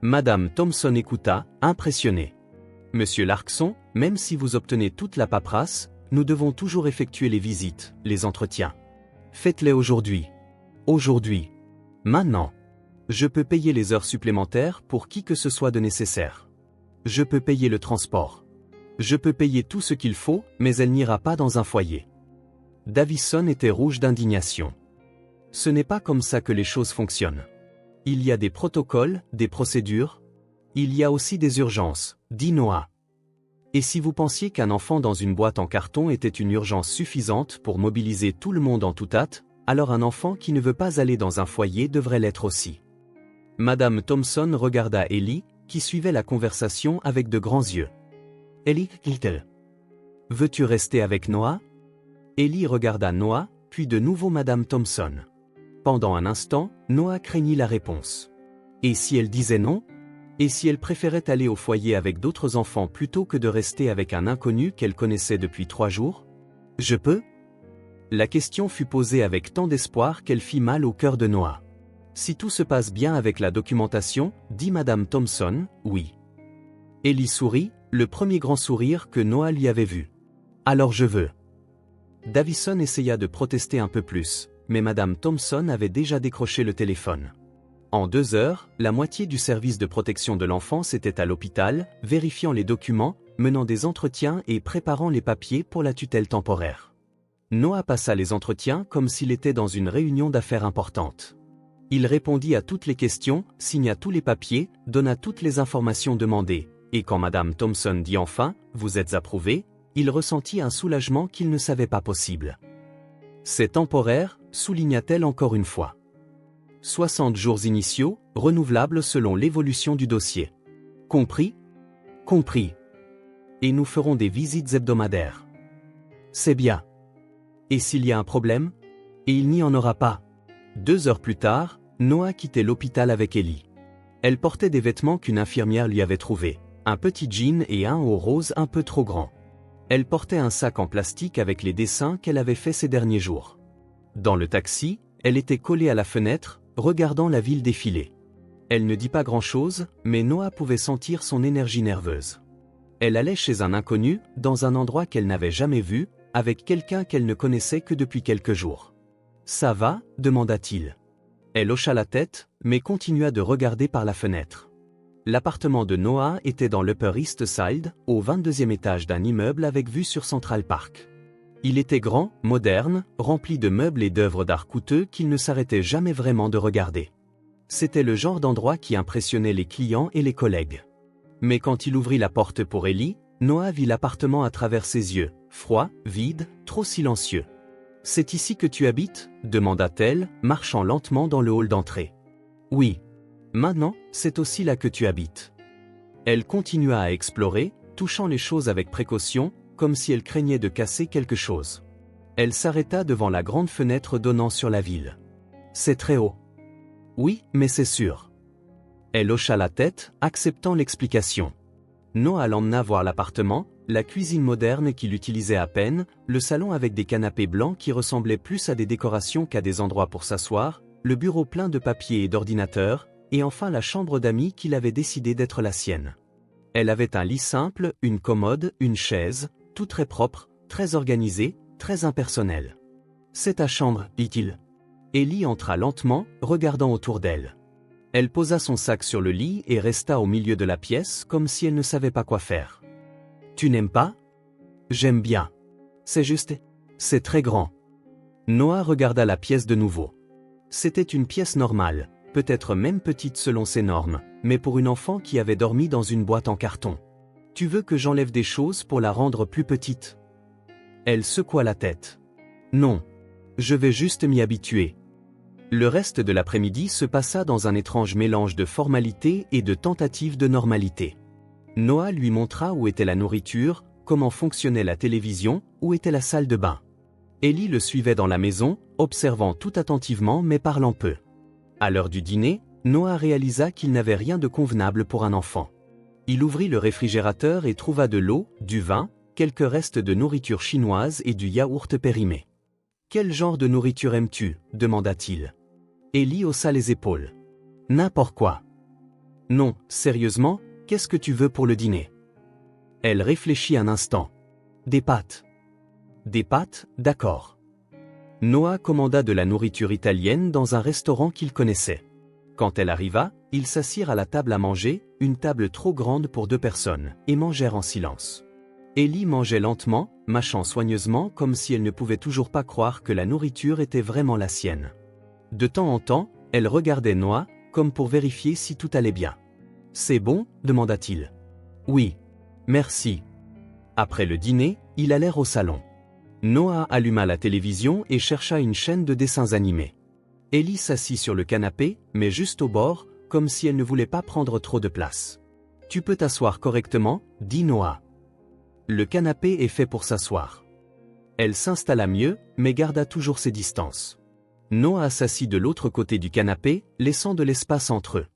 Madame Thompson écouta, impressionnée. Monsieur Larkson, même si vous obtenez toute la paperasse, nous devons toujours effectuer les visites, les entretiens. Faites-les aujourd'hui. Aujourd'hui. Maintenant. Je peux payer les heures supplémentaires pour qui que ce soit de nécessaire. Je peux payer le transport. Je peux payer tout ce qu'il faut, mais elle n'ira pas dans un foyer. Davison était rouge d'indignation. Ce n'est pas comme ça que les choses fonctionnent. Il y a des protocoles, des procédures. Il y a aussi des urgences, dit Noah. Et si vous pensiez qu'un enfant dans une boîte en carton était une urgence suffisante pour mobiliser tout le monde en toute hâte, alors un enfant qui ne veut pas aller dans un foyer devrait l'être aussi. Madame Thompson regarda Ellie, qui suivait la conversation avec de grands yeux. Ellie, dit-elle. Veux-tu rester avec Noah? Ellie regarda Noah, puis de nouveau Madame Thompson. Pendant un instant, Noah craignit la réponse. Et si elle disait non? Et si elle préférait aller au foyer avec d'autres enfants plutôt que de rester avec un inconnu qu'elle connaissait depuis 3 jours? Je peux? La question fut posée avec tant d'espoir qu'elle fit mal au cœur de Noah. Si tout se passe bien avec la documentation, dit Madame Thompson, oui. Ellie sourit, le premier grand sourire que Noah lui avait vu. Alors je veux. Davison essaya de protester un peu plus, mais Madame Thompson avait déjà décroché le téléphone. En 2 heures, la moitié du service de protection de l'enfance était à l'hôpital, vérifiant les documents, menant des entretiens et préparant les papiers pour la tutelle temporaire. Noah passa les entretiens comme s'il était dans une réunion d'affaires importante. Il répondit à toutes les questions, signa tous les papiers, donna toutes les informations demandées, et quand Madame Thompson dit enfin « Vous êtes approuvé », il ressentit un soulagement qu'il ne savait pas possible. C'est temporaire, souligna-t-elle encore une fois. 60 jours initiaux, renouvelables selon l'évolution du dossier. Compris? Compris. Et nous ferons des visites hebdomadaires. C'est bien. Et s'il y a un problème? Et il n'y en aura pas. 2 heures plus tard, Noah quittait l'hôpital avec Ellie. Elle portait des vêtements qu'une infirmière lui avait trouvés, un petit jean et un haut rose un peu trop grand. Elle portait un sac en plastique avec les dessins qu'elle avait faits ces derniers jours. Dans le taxi, elle était collée à la fenêtre, regardant la ville défiler. Elle ne dit pas grand-chose, mais Noah pouvait sentir son énergie nerveuse. Elle allait chez un inconnu, dans un endroit qu'elle n'avait jamais vu, avec quelqu'un qu'elle ne connaissait que depuis quelques jours. « Ça va ?» demanda-t-il. Elle hocha la tête, mais continua de regarder par la fenêtre. L'appartement de Noah était dans l'Upper East Side, au 22e étage d'un immeuble avec vue sur Central Park. Il était grand, moderne, rempli de meubles et d'œuvres d'art coûteux qu'il ne s'arrêtait jamais vraiment de regarder. C'était le genre d'endroit qui impressionnait les clients et les collègues. Mais quand il ouvrit la porte pour Ellie, Noah vit l'appartement à travers ses yeux, froid, vide, trop silencieux. « C'est ici que tu habites ?» demanda-t-elle, marchant lentement dans le hall d'entrée. « Oui. Maintenant, c'est aussi là que tu habites. » Elle continua à explorer, touchant les choses avec précaution, comme si elle craignait de casser quelque chose. Elle s'arrêta devant la grande fenêtre donnant sur la ville. « C'est très haut. »« Oui, mais c'est sûr. » Elle hocha la tête, acceptant l'explication. Noah l'emmena voir l'appartement, la cuisine moderne qu'il utilisait à peine, le salon avec des canapés blancs qui ressemblaient plus à des décorations qu'à des endroits pour s'asseoir, le bureau plein de papiers et d'ordinateurs, et enfin la chambre d'amis qu'il avait décidé d'être la sienne. Elle avait un lit simple, une commode, une chaise, tout très propre, très organisé, très impersonnel. « C'est ta chambre, dit-il. » Ellie entra lentement, regardant autour d'elle. Elle posa son sac sur le lit et resta au milieu de la pièce comme si elle ne savait pas quoi faire. « Tu n'aimes pas ? » ?»« J'aime bien. C'est juste. C'est très grand. » Noah regarda la pièce de nouveau. C'était une pièce normale, peut-être même petite selon ses normes, mais pour une enfant qui avait dormi dans une boîte en carton. « Tu veux que j'enlève des choses pour la rendre plus petite ? » Elle secoua la tête. « Non. Je vais juste m'y habituer. » Le reste de l'après-midi se passa dans un étrange mélange de formalité et de tentatives de normalité. Noah lui montra où était la nourriture, comment fonctionnait la télévision, où était la salle de bain. Ellie le suivait dans la maison, observant tout attentivement mais parlant peu. À l'heure du dîner, Noah réalisa qu'il n'avait rien de convenable pour un enfant. Il ouvrit le réfrigérateur et trouva de l'eau, du vin, quelques restes de nourriture chinoise et du yaourt périmé. « Quel genre de nourriture aimes-tu » demanda-t-il. Ellie haussa les épaules. « N'importe quoi. »« Non, sérieusement, qu'est-ce que tu veux pour le dîner ?» Elle réfléchit un instant. « Des pâtes. »« Des pâtes, d'accord. » Noah commanda de la nourriture italienne dans un restaurant qu'il connaissait. Quand elle arriva, ils s'assirent à la table à manger, une table trop grande pour 2 personnes, et mangèrent en silence. Ellie mangeait lentement, mâchant soigneusement comme si elle ne pouvait toujours pas croire que la nourriture était vraiment la sienne. De temps en temps, elle regardait Noah, comme pour vérifier si tout allait bien. « C'est bon ?» demanda-t-il. « Oui. Merci. » Après le dîner, ils allèrent au salon. Noah alluma la télévision et chercha une chaîne de dessins animés. Ellie s'assit sur le canapé, mais juste au bord, comme si elle ne voulait pas prendre trop de place. « Tu peux t'asseoir correctement ?» dit Noah. Le canapé est fait pour s'asseoir. Elle s'installa mieux, mais garda toujours ses distances. Noah s'assit de l'autre côté du canapé, laissant de l'espace entre eux.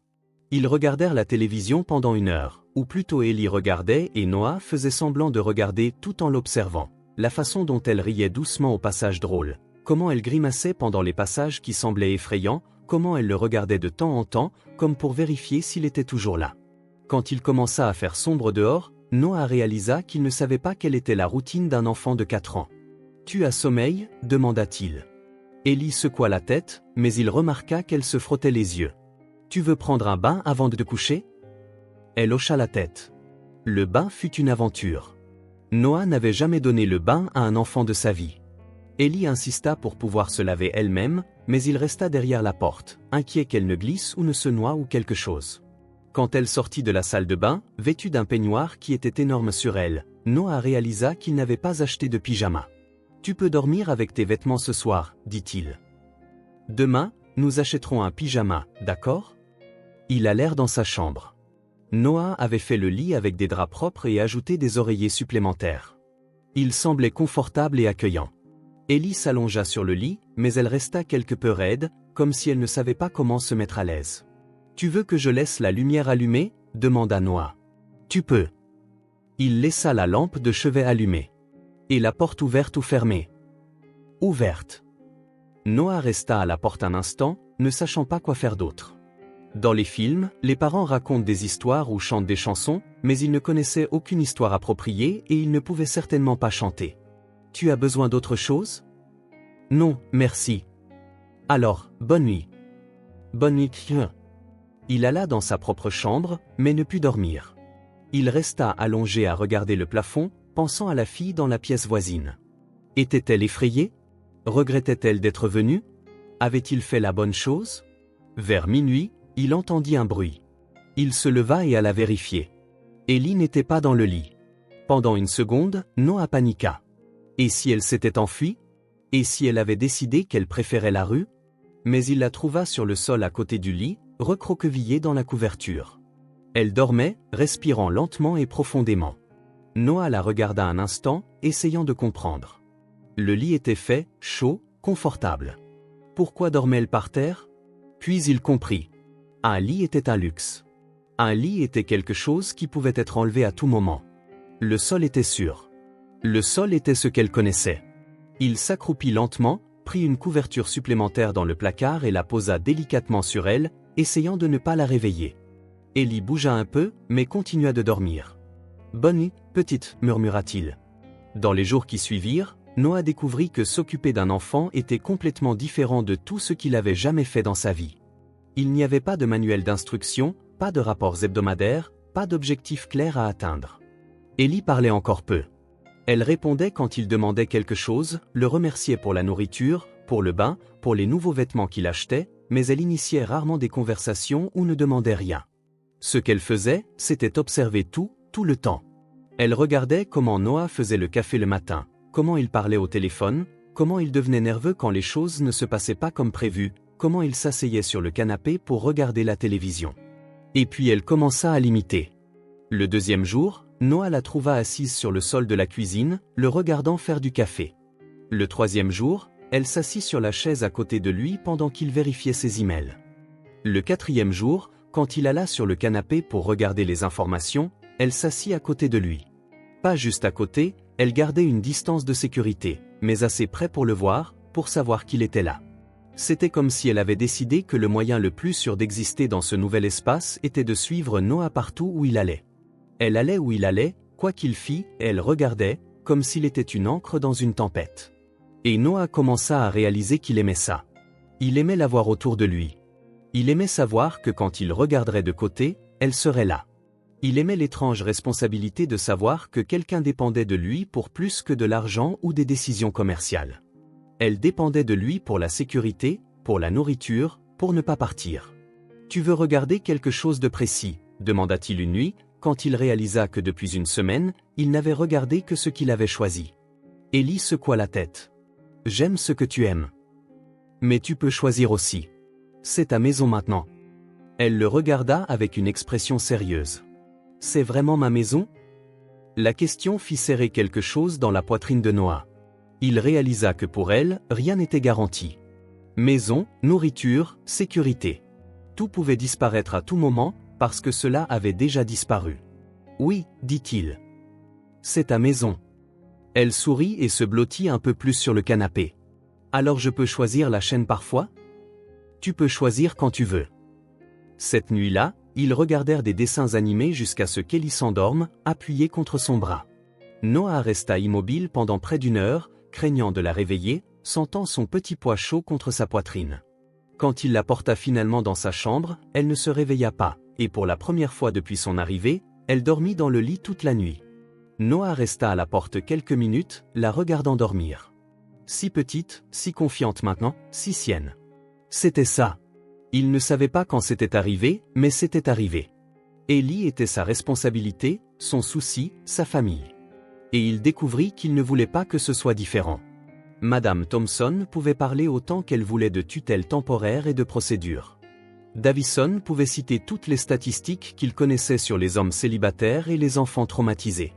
Ils regardèrent la télévision pendant 1 heure, ou plutôt Ellie regardait et Noah faisait semblant de regarder tout en l'observant. La façon dont elle riait doucement aux passages drôles, comment elle grimaçait pendant les passages qui semblaient effrayants, comment elle le regardait de temps en temps, comme pour vérifier s'il était toujours là. Quand il commença à faire sombre dehors, Noah réalisa qu'il ne savait pas quelle était la routine d'un enfant de 4 ans. « Tu as sommeil ?» demanda-t-il. Ellie secoua la tête, mais il remarqua qu'elle se frottait les yeux. « Tu veux prendre un bain avant de te coucher ?» Elle hocha la tête. Le bain fut une aventure. Noah n'avait jamais donné le bain à un enfant de sa vie. Ellie insista pour pouvoir se laver elle-même, mais il resta derrière la porte, inquiet qu'elle ne glisse ou ne se noie ou quelque chose. Quand elle sortit de la salle de bain, vêtue d'un peignoir qui était énorme sur elle, Noah réalisa qu'il n'avait pas acheté de pyjama. « Tu peux dormir avec tes vêtements ce soir, dit-il. Demain, nous achèterons un pyjama, d'accord ?» Il allèrent dans sa chambre. Noah avait fait le lit avec des draps propres et ajouté des oreillers supplémentaires. Il semblait confortable et accueillant. Ellie s'allongea sur le lit, mais elle resta quelque peu raide, comme si elle ne savait pas comment se mettre à l'aise. « Tu veux que je laisse la lumière allumée ?» demanda Noah. « Tu peux. » Il laissa la lampe de chevet allumée. « Et la porte ouverte ou fermée ?»« Ouverte. » Noah resta à la porte un instant, ne sachant pas quoi faire d'autre. Dans les films, les parents racontent des histoires ou chantent des chansons, mais ils ne connaissaient aucune histoire appropriée et ils ne pouvaient certainement pas chanter. « Tu as besoin d'autre chose ? » « Non, merci. »« Alors, bonne nuit. »« Bonne nuit. » Il alla dans sa propre chambre, mais ne put dormir. Il resta allongé à regarder le plafond, pensant à la fille dans la pièce voisine. Était-elle effrayée ? Regrettait-elle d'être venue ? Avait-il fait la bonne chose ? Vers minuit, il entendit un bruit. Il se leva et alla vérifier. Ellie n'était pas dans le lit. Pendant une seconde, Noah paniqua. Et si elle s'était enfuie ? Et si elle avait décidé qu'elle préférait la rue ? Mais il la trouva sur le sol à côté du lit, recroquevillée dans la couverture. Elle dormait, respirant lentement et profondément. Noah la regarda un instant, essayant de comprendre. Le lit était fait, chaud, confortable. Pourquoi dormait-elle par terre ? Puis il comprit. Un lit était un luxe. Un lit était quelque chose qui pouvait être enlevé à tout moment. Le sol était sûr. Le sol était ce qu'elle connaissait. Il s'accroupit lentement, prit une couverture supplémentaire dans le placard et la posa délicatement sur elle, essayant de ne pas la réveiller. Ellie bougea un peu, mais continua de dormir. « Bonne nuit, petite » murmura-t-il. Dans les jours qui suivirent, Noah découvrit que s'occuper d'un enfant était complètement différent de tout ce qu'il avait jamais fait dans sa vie. Il n'y avait pas de manuel d'instruction, pas de rapports hebdomadaires, pas d'objectifs clairs à atteindre. Ellie parlait encore peu. Elle répondait quand il demandait quelque chose, le remerciait pour la nourriture, pour le bain, pour les nouveaux vêtements qu'il achetait, mais elle initiait rarement des conversations ou ne demandait rien. Ce qu'elle faisait, c'était observer tout le temps. Elle regardait comment Noah faisait le café le matin, comment il parlait au téléphone, comment il devenait nerveux quand les choses ne se passaient pas comme prévu, comment il s'asseyait sur le canapé pour regarder la télévision. Et puis elle commença à l'imiter. Le deuxième jour, Noah la trouva assise sur le sol de la cuisine, le regardant faire du café. Le troisième jour, elle s'assit sur la chaise à côté de lui pendant qu'il vérifiait ses emails. Le quatrième jour, quand il alla sur le canapé pour regarder les informations, elle s'assit à côté de lui. Pas juste à côté, elle gardait une distance de sécurité, mais assez près pour le voir, pour savoir qu'il était là. C'était comme si elle avait décidé que le moyen le plus sûr d'exister dans ce nouvel espace était de suivre Noah partout où il allait. Elle allait où il allait, quoi qu'il fît, elle regardait, comme s'il était une ancre dans une tempête. Et Noah commença à réaliser qu'il aimait ça. Il aimait la voir autour de lui. Il aimait savoir que quand il regarderait de côté, elle serait là. Il aimait l'étrange responsabilité de savoir que quelqu'un dépendait de lui pour plus que de l'argent ou des décisions commerciales. Elle dépendait de lui pour la sécurité, pour la nourriture, pour ne pas partir. « Tu veux regarder quelque chose de précis ?» demanda-t-il une nuit, quand il réalisa que depuis une semaine, il n'avait regardé que ce qu'il avait choisi. Ellie secoua la tête. « J'aime ce que tu aimes. Mais tu peux choisir aussi. C'est ta maison maintenant. » Elle le regarda avec une expression sérieuse. « C'est vraiment ma maison ?» La question fit serrer quelque chose dans la poitrine de Noah. Il réalisa que pour elle, rien n'était garanti. Maison, nourriture, sécurité. Tout pouvait disparaître à tout moment, parce que cela avait déjà disparu. « Oui, dit-il. C'est ta maison. » Elle sourit et se blottit un peu plus sur le canapé. « Alors je peux choisir la chaîne parfois ? » « Tu peux choisir quand tu veux. » Cette nuit-là, ils regardèrent des dessins animés jusqu'à ce qu'Ellie s'endorme, appuyée contre son bras. Noah resta immobile pendant près d'une heure, craignant de la réveiller, sentant son petit poids chaud contre sa poitrine. Quand il la porta finalement dans sa chambre, elle ne se réveilla pas, et pour la première fois depuis son arrivée, elle dormit dans le lit toute la nuit. Noah resta à la porte quelques minutes, la regardant dormir. Si petite, si confiante maintenant, si sienne. C'était ça. Il ne savait pas quand c'était arrivé, mais c'était arrivé. Ellie était sa responsabilité, son souci, sa famille. Et il découvrit qu'il ne voulait pas que ce soit différent. Madame Thompson pouvait parler autant qu'elle voulait de tutelle temporaire et de procédure. Davison pouvait citer toutes les statistiques qu'il connaissait sur les hommes célibataires et les enfants traumatisés.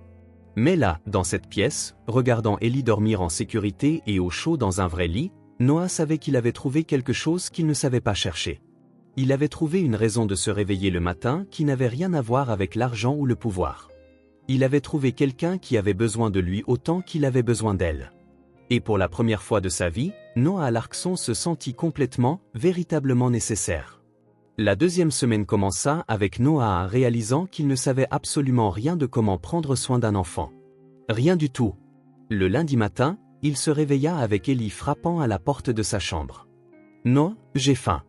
Mais là, dans cette pièce, regardant Ellie dormir en sécurité et au chaud dans un vrai lit, Noah savait qu'il avait trouvé quelque chose qu'il ne savait pas chercher. Il avait trouvé une raison de se réveiller le matin qui n'avait rien à voir avec l'argent ou le pouvoir. Il avait trouvé quelqu'un qui avait besoin de lui autant qu'il avait besoin d'elle. Et pour la première fois de sa vie, Noah Larkson se sentit complètement, véritablement nécessaire. La deuxième semaine commença avec Noah réalisant qu'il ne savait absolument rien de comment prendre soin d'un enfant. Rien du tout. Le lundi matin, il se réveilla avec Ellie frappant à la porte de sa chambre. « Non, j'ai faim. »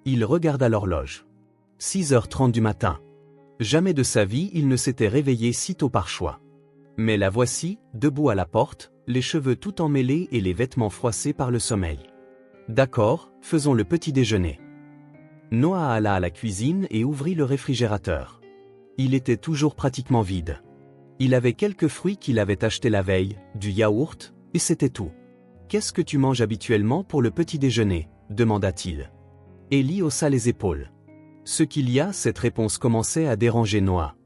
Il regarda l'horloge. 6h30 du matin. Jamais de sa vie il ne s'était réveillé si tôt par choix. Mais la voici, debout à la porte, les cheveux tout emmêlés et les vêtements froissés par le sommeil. « D'accord, faisons le petit déjeuner. » Noah alla à la cuisine et ouvrit le réfrigérateur. Il était toujours pratiquement vide. Il avait quelques fruits qu'il avait achetés la veille, du yaourt, et c'était tout. « Qu'est-ce que tu manges habituellement pour le petit déjeuner » demanda-t-il. Ellie haussa les épaules. Ce qu'il y a, cette réponse commençait à déranger Noah.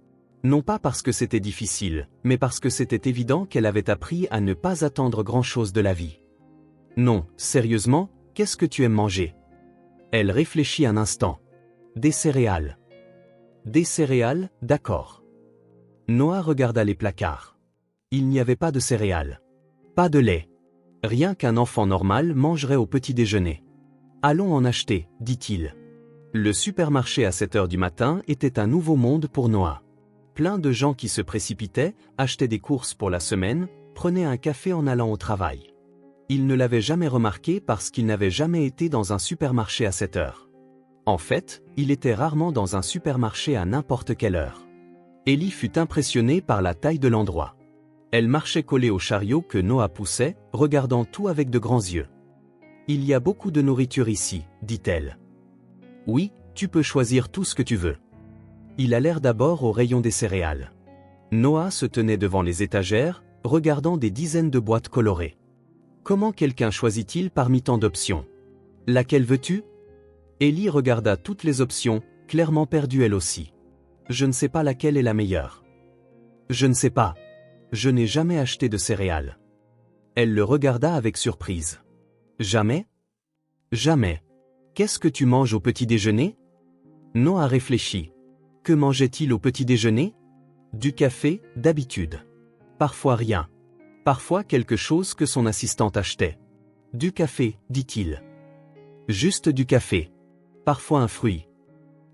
Non pas parce que c'était difficile, mais parce que c'était évident qu'elle avait appris à ne pas attendre grand-chose de la vie. « Non, sérieusement, qu'est-ce que tu aimes manger ?» Elle réfléchit un instant. « Des céréales. »« Des céréales, d'accord. » Noah regarda les placards. Il n'y avait pas de céréales. Pas de lait. Rien qu'un enfant normal mangerait au petit déjeuner. « Allons en acheter, » dit-il. Le supermarché à 7h du matin était un nouveau monde pour Noah. Plein de gens qui se précipitaient, achetaient des courses pour la semaine, prenaient un café en allant au travail. Il ne l'avait jamais remarqué parce qu'il n'avait jamais été dans un supermarché à 7 heures. En fait, il était rarement dans un supermarché à n'importe quelle heure. Ellie fut impressionnée par la taille de l'endroit. Elle marchait collée au chariot que Noah poussait, regardant tout avec de grands yeux. « Il y a beaucoup de nourriture ici, » dit-elle. « Oui, tu peux choisir tout ce que tu veux. » Ils allèrent d'abord au rayon des céréales. Noah se tenait devant les étagères, regardant des dizaines de boîtes colorées. Comment quelqu'un choisit-il parmi tant d'options? Laquelle veux-tu? Ellie regarda toutes les options, clairement perdue elle aussi. Je ne sais pas laquelle est la meilleure. Je ne sais pas. Je n'ai jamais acheté de céréales. Elle le regarda avec surprise. Jamais? Jamais. Qu'est-ce que tu manges au petit déjeuner? Noah réfléchit. Que mangeait-il au petit déjeuner? Du café, d'habitude. Parfois rien. Parfois quelque chose que son assistante achetait. Du café, dit-il. Juste du café. Parfois un fruit.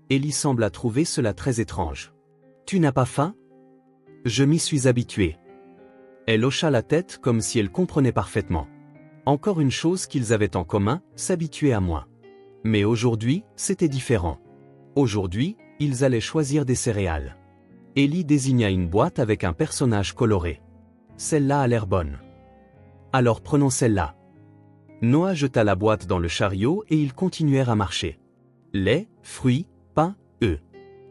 Ellie sembla trouver cela très étrange. Tu n'as pas faim? Je m'y suis habituée. Elle hocha la tête comme si elle comprenait parfaitement. Encore une chose qu'ils avaient en commun, s'habituer à moi. Mais aujourd'hui, c'était différent. Aujourd'hui, ils allaient choisir des céréales. Ellie désigna une boîte avec un personnage coloré. Celle-là a l'air bonne. Alors prenons celle-là. Noah jeta la boîte dans le chariot et ils continuèrent à marcher. Lait, fruits, pain, œufs.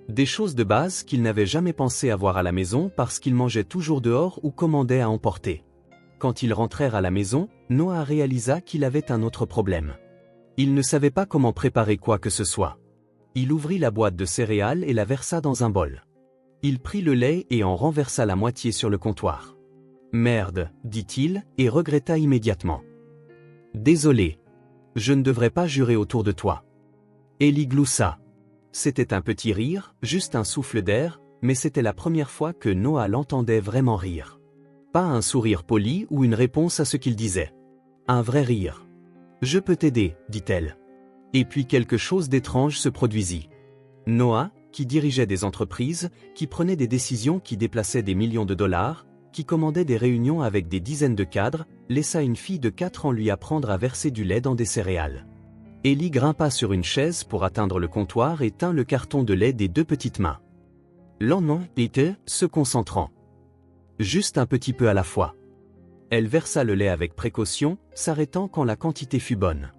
Des choses de base qu'ils n'avaient jamais pensé avoir à la maison parce qu'ils mangeaient toujours dehors ou commandaient à emporter. Quand ils rentrèrent à la maison, Noah réalisa qu'il avait un autre problème. Il ne savait pas comment préparer quoi que ce soit. Il ouvrit la boîte de céréales et la versa dans un bol. Il prit le lait et en renversa la moitié sur le comptoir. « Merde, » dit-il, et regretta immédiatement. « Désolé. Je ne devrais pas jurer autour de toi. » Ellie gloussa. C'était un petit rire, juste un souffle d'air, mais c'était la première fois que Noah l'entendait vraiment rire. Pas un sourire poli ou une réponse à ce qu'il disait. Un vrai rire. « Je peux t'aider, » dit-elle. Et puis quelque chose d'étrange se produisit. Noah, qui dirigeait des entreprises, qui prenait des décisions qui déplaçaient des millions de dollars, qui commandait des réunions avec des dizaines de cadres, laissa une fille de 4 ans lui apprendre à verser du lait dans des céréales. Ellie grimpa sur une chaise pour atteindre le comptoir et tint le carton de lait des deux petites mains. L'en était, se concentrant. Juste un petit peu à la fois. Elle versa le lait avec précaution, s'arrêtant quand la quantité fut bonne.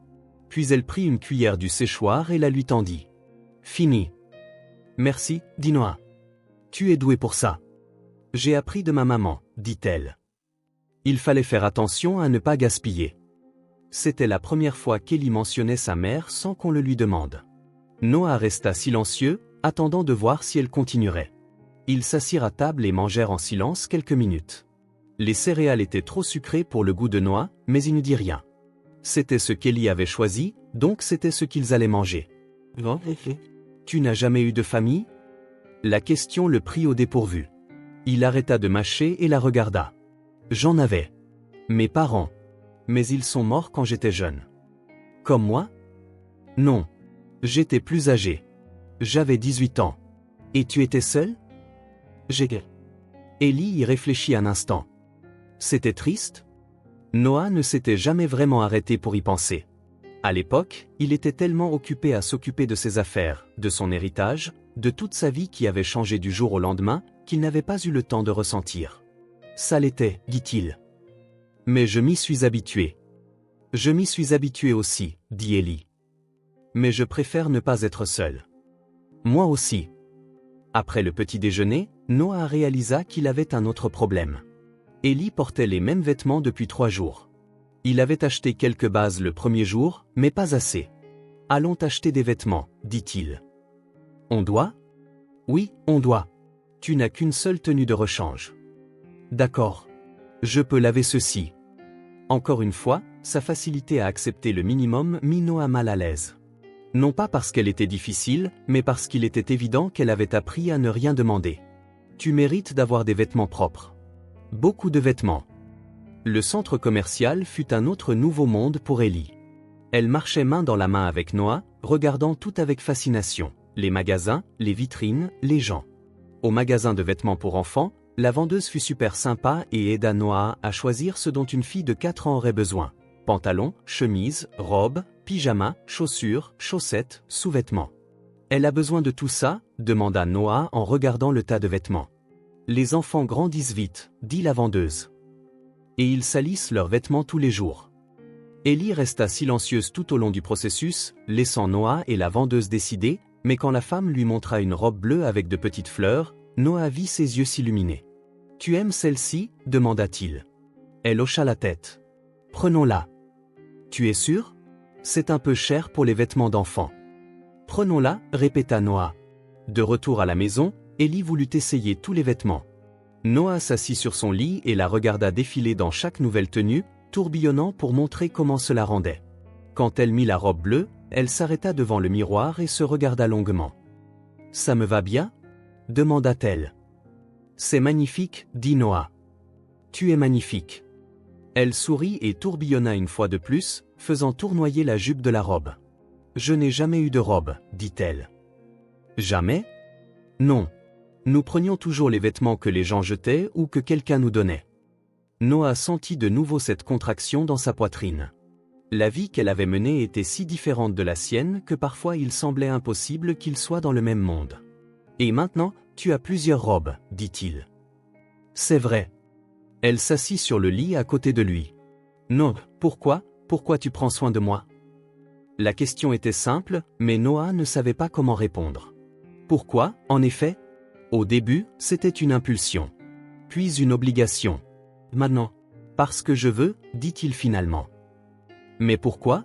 Puis elle prit une cuillère du séchoir et la lui tendit. Fini. Merci, dit Noah. Tu es doué pour ça. J'ai appris de ma maman, dit-elle. Il fallait faire attention à ne pas gaspiller. C'était la première fois qu'Ellie mentionnait sa mère sans qu'on le lui demande. Noah resta silencieux, attendant de voir si elle continuerait. Ils s'assirent à table et mangèrent en silence quelques minutes. Les céréales étaient trop sucrées pour le goût de Noah, mais il ne dit rien. C'était ce qu'Ellie avait choisi, donc c'était ce qu'ils allaient manger. Tu n'as jamais eu de famille? La question le prit au dépourvu. Il arrêta de mâcher et la regarda. J'en avais. Mes parents. Mais ils sont morts quand j'étais jeune. Comme moi? Non. J'étais plus âgé. J'avais 18 ans. Et tu étais seul? J'ai. Ellie y réfléchit un instant. C'était triste? Noah ne s'était jamais vraiment arrêté pour y penser. À l'époque, il était tellement occupé à s'occuper de ses affaires, de son héritage, de toute sa vie qui avait changé du jour au lendemain, qu'il n'avait pas eu le temps de ressentir. Ça l'était, dit-il. Mais je m'y suis habitué. Je m'y suis habitué aussi, dit Ellie. Mais je préfère ne pas être seul. Moi aussi. Après le petit déjeuner, Noah réalisa qu'il avait un autre problème. Ellie portait les mêmes vêtements depuis 3 jours. Il avait acheté quelques bases le premier jour, mais pas assez. Allons acheter des vêtements, dit-il. On doit? Oui, on doit. Tu n'as qu'une seule tenue de rechange. D'accord. Je peux laver ceci. Encore une fois, sa facilité à accepter le minimum mit Noah mal à l'aise. Non pas parce qu'elle était difficile, mais parce qu'il était évident qu'elle avait appris à ne rien demander. Tu mérites d'avoir des vêtements propres. Beaucoup de vêtements. Le centre commercial fut un autre nouveau monde pour Ellie. Elle marchait main dans la main avec Noah, regardant tout avec fascination. Les magasins, les vitrines, les gens. Au magasin de vêtements pour enfants, la vendeuse fut super sympa et aida Noah à choisir ce dont une fille de 4 ans aurait besoin. Pantalons, chemises, robes, pyjamas, chaussures, chaussettes, sous-vêtements. Elle a besoin de tout ça? Demanda Noah en regardant le tas de vêtements. Les enfants grandissent vite, dit la vendeuse. Et ils salissent leurs vêtements tous les jours. Ellie resta silencieuse tout au long du processus, laissant Noah et la vendeuse décider, mais quand la femme lui montra une robe bleue avec de petites fleurs, Noah vit ses yeux s'illuminer. « Tu aimes celle-ci » demanda-t-il. Elle hocha la tête. « Prenons-la. »« Tu es sûr ? C'est un peu cher pour les vêtements d'enfant. »« Prenons-la » répéta Noah. De retour à la maison, Ellie voulut essayer tous les vêtements. Noah s'assit sur son lit et la regarda défiler dans chaque nouvelle tenue, tourbillonnant pour montrer comment cela rendait. Quand elle mit la robe bleue, elle s'arrêta devant le miroir et se regarda longuement. « Ça me va bien ?» demanda-t-elle. « C'est magnifique, dit Noah. Tu es magnifique. » Elle sourit et tourbillonna une fois de plus, faisant tournoyer la jupe de la robe. « Je n'ai jamais eu de robe, dit-elle. »« Jamais ? » ?»« Non. Nous prenions toujours les vêtements que les gens jetaient ou que quelqu'un nous donnait. » Noah sentit de nouveau cette contraction dans sa poitrine. La vie qu'elle avait menée était si différente de la sienne que parfois il semblait impossible qu'ils soient dans le même monde. « Et maintenant, tu as plusieurs robes, dit-il. »« C'est vrai. » Elle s'assit sur le lit à côté de lui. « Non, pourquoi tu prends soin de moi ?» La question était simple, mais Noah ne savait pas comment répondre. Pourquoi, en effet? Au début, c'était une impulsion. Puis une obligation. Maintenant, parce que je veux, dit-il finalement. Mais pourquoi?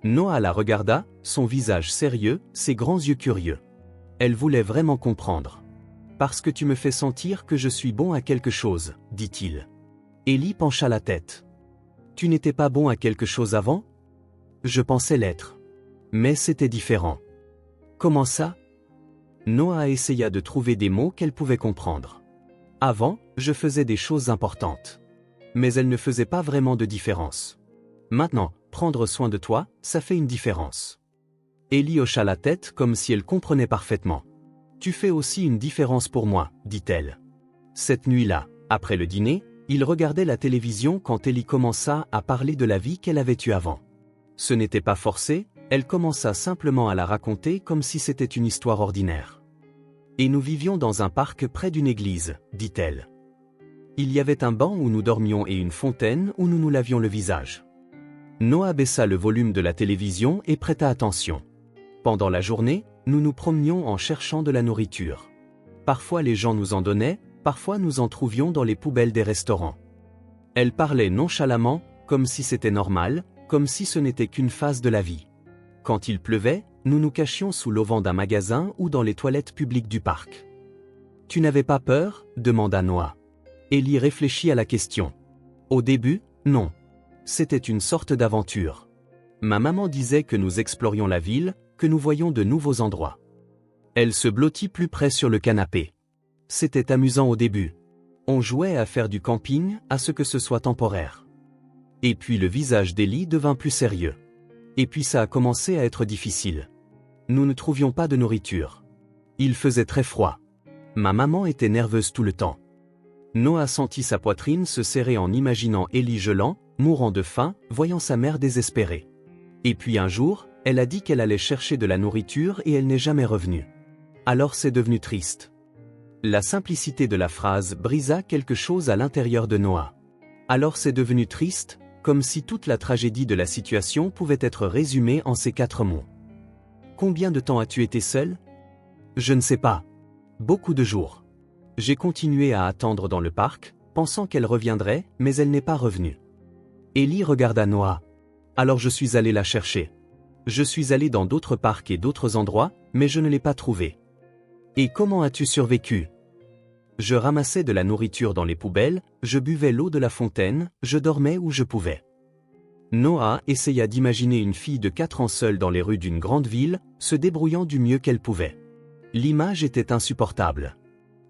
Noah la regarda, son visage sérieux, ses grands yeux curieux. Elle voulait vraiment comprendre. Parce que tu me fais sentir que je suis bon à quelque chose, dit-il. Ellie pencha la tête. Tu n'étais pas bon à quelque chose avant? Je pensais l'être. Mais c'était différent. Comment ça? Noah essaya de trouver des mots qu'elle pouvait comprendre. Avant, je faisais des choses importantes. Mais elles ne faisaient pas vraiment de différence. Maintenant, prendre soin de toi, ça fait une différence. Ellie hocha la tête comme si elle comprenait parfaitement. Tu fais aussi une différence pour moi, dit-elle. Cette nuit-là, après le dîner, il regardait la télévision quand Ellie commença à parler de la vie qu'elle avait eue avant. Ce n'était pas forcé, elle commença simplement à la raconter comme si c'était une histoire ordinaire. Et nous vivions dans un parc près d'une église, dit-elle. Il y avait un banc où nous dormions et une fontaine où nous nous lavions le visage. Noah baissa le volume de la télévision et prêta attention. Pendant la journée, nous nous promenions en cherchant de la nourriture. Parfois les gens nous en donnaient, parfois nous en trouvions dans les poubelles des restaurants. Elle parlait nonchalamment, comme si c'était normal, comme si ce n'était qu'une phase de la vie. Quand il pleuvait, nous nous cachions sous l'auvent d'un magasin ou dans les toilettes publiques du parc. « Tu n'avais pas peur » demanda Noah. Ellie réfléchit à la question. Au début, non. C'était une sorte d'aventure. Ma maman disait que nous explorions la ville, que nous voyions de nouveaux endroits. Elle se blottit plus près sur le canapé. C'était amusant au début. On jouait à faire du camping, à ce que ce soit temporaire. Et puis le visage d'Ellie devint plus sérieux. Et puis ça a commencé à être difficile. Nous ne trouvions pas de nourriture. Il faisait très froid. Ma maman était nerveuse tout le temps. Noah sentit sa poitrine se serrer en imaginant Ellie gelant, mourant de faim, voyant sa mère désespérée. Et puis un jour, elle a dit qu'elle allait chercher de la nourriture et elle n'est jamais revenue. Alors c'est devenu triste. La simplicité de la phrase brisa quelque chose à l'intérieur de Noah. Alors c'est devenu triste, comme si toute la tragédie de la situation pouvait être résumée en ces 4 mots. Combien de temps as-tu été seul? Je ne sais pas. Beaucoup de jours. J'ai continué à attendre dans le parc, pensant qu'elle reviendrait, mais elle n'est pas revenue. Ellie regarda Noah. Alors je suis allé la chercher. Je suis allé dans d'autres parcs et d'autres endroits, mais je ne l'ai pas trouvée. Et comment as-tu survécu? Je ramassais de la nourriture dans les poubelles, je buvais l'eau de la fontaine, je dormais où je pouvais. Noah essaya d'imaginer une fille de 4 ans seule dans les rues d'une grande ville, se débrouillant du mieux qu'elle pouvait. L'image était insupportable.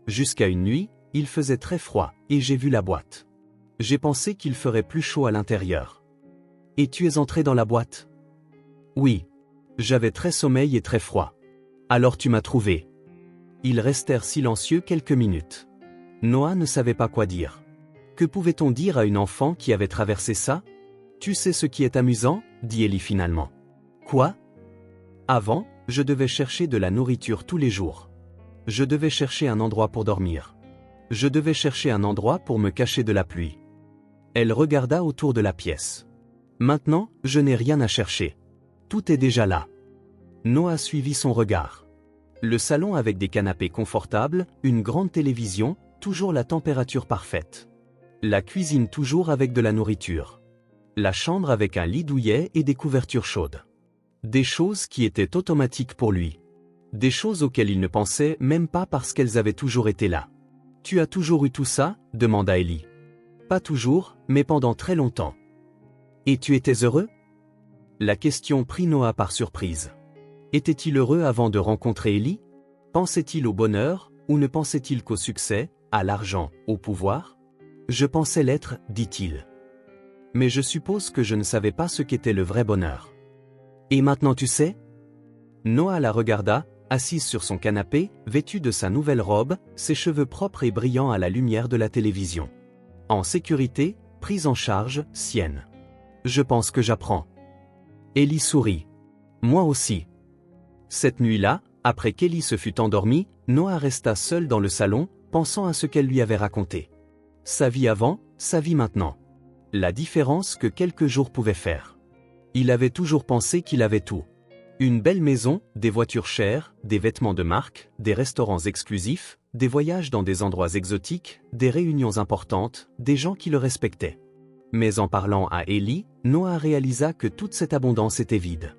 Jusqu'à une nuit, il faisait très froid, et j'ai vu la boîte. J'ai pensé qu'il ferait plus chaud à l'intérieur. Et tu es entré dans la boîte? Oui. J'avais très sommeil et très froid. Alors tu m'as trouvé. Ils restèrent silencieux quelques minutes. Noah ne savait pas quoi dire. Que pouvait-on dire à une enfant qui avait traversé ça? Tu sais ce qui est amusant, dit Ellie finalement. Quoi? Avant, je devais chercher de la nourriture tous les jours. Je devais chercher un endroit pour dormir. Je devais chercher un endroit pour me cacher de la pluie. Elle regarda autour de la pièce. Maintenant, je n'ai rien à chercher. Tout est déjà là. Noah suivit son regard. Le salon avec des canapés confortables, une grande télévision, toujours la température parfaite. La cuisine toujours avec de la nourriture. La chambre avec un lit douillet et des couvertures chaudes. Des choses qui étaient automatiques pour lui. Des choses auxquelles il ne pensait même pas parce qu'elles avaient toujours été là. « Tu as toujours eu tout ça ?» demanda Ellie. « Pas toujours, mais pendant très longtemps. »« Et tu étais heureux ?» La question prit Noah par surprise. Était-il heureux avant de rencontrer Ellie? Pensait-il au bonheur, ou ne pensait-il qu'au succès, à l'argent, au pouvoir? Je pensais l'être, dit-il. Mais je suppose que je ne savais pas ce qu'était le vrai bonheur. Et maintenant tu sais? Noah la regarda, assise sur son canapé, vêtue de sa nouvelle robe, ses cheveux propres et brillants à la lumière de la télévision. En sécurité, prise en charge, sienne. Je pense que j'apprends. Ellie sourit. Moi aussi. Cette nuit-là, après qu'Ellie se fût endormie, Noah resta seul dans le salon, pensant à ce qu'elle lui avait raconté. Sa vie avant, sa vie maintenant. La différence que quelques jours pouvaient faire. Il avait toujours pensé qu'il avait tout. Une belle maison, des voitures chères, des vêtements de marque, des restaurants exclusifs, des voyages dans des endroits exotiques, des réunions importantes, des gens qui le respectaient. Mais en parlant à Ellie, Noah réalisa que toute cette abondance était vide.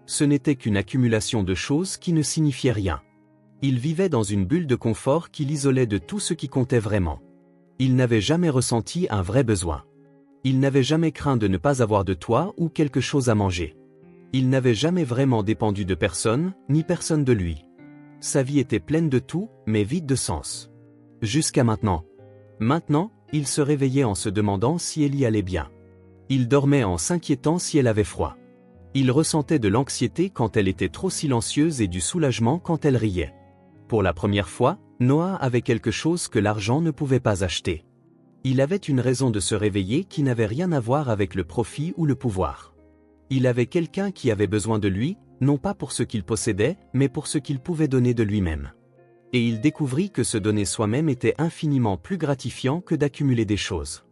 Ce n'était qu'une accumulation de choses qui ne signifiaient rien. Il vivait dans une bulle de confort qui l'isolait de tout ce qui comptait vraiment. Il n'avait jamais ressenti un vrai besoin. Il n'avait jamais craint de ne pas avoir de toit ou quelque chose à manger. Il n'avait jamais vraiment dépendu de personne, ni personne de lui. Sa vie était pleine de tout, mais vide de sens. Jusqu'à maintenant. Maintenant, il se réveillait en se demandant si Ellie allait bien. Il dormait en s'inquiétant si elle avait froid. Il ressentait de l'anxiété quand elle était trop silencieuse et du soulagement quand elle riait. Pour la première fois, Noah avait quelque chose que l'argent ne pouvait pas acheter. Il avait une raison de se réveiller qui n'avait rien à voir avec le profit ou le pouvoir. Il avait quelqu'un qui avait besoin de lui, non pas pour ce qu'il possédait, mais pour ce qu'il pouvait donner de lui-même. Et il découvrit que se donner soi-même était infiniment plus gratifiant que d'accumuler des choses.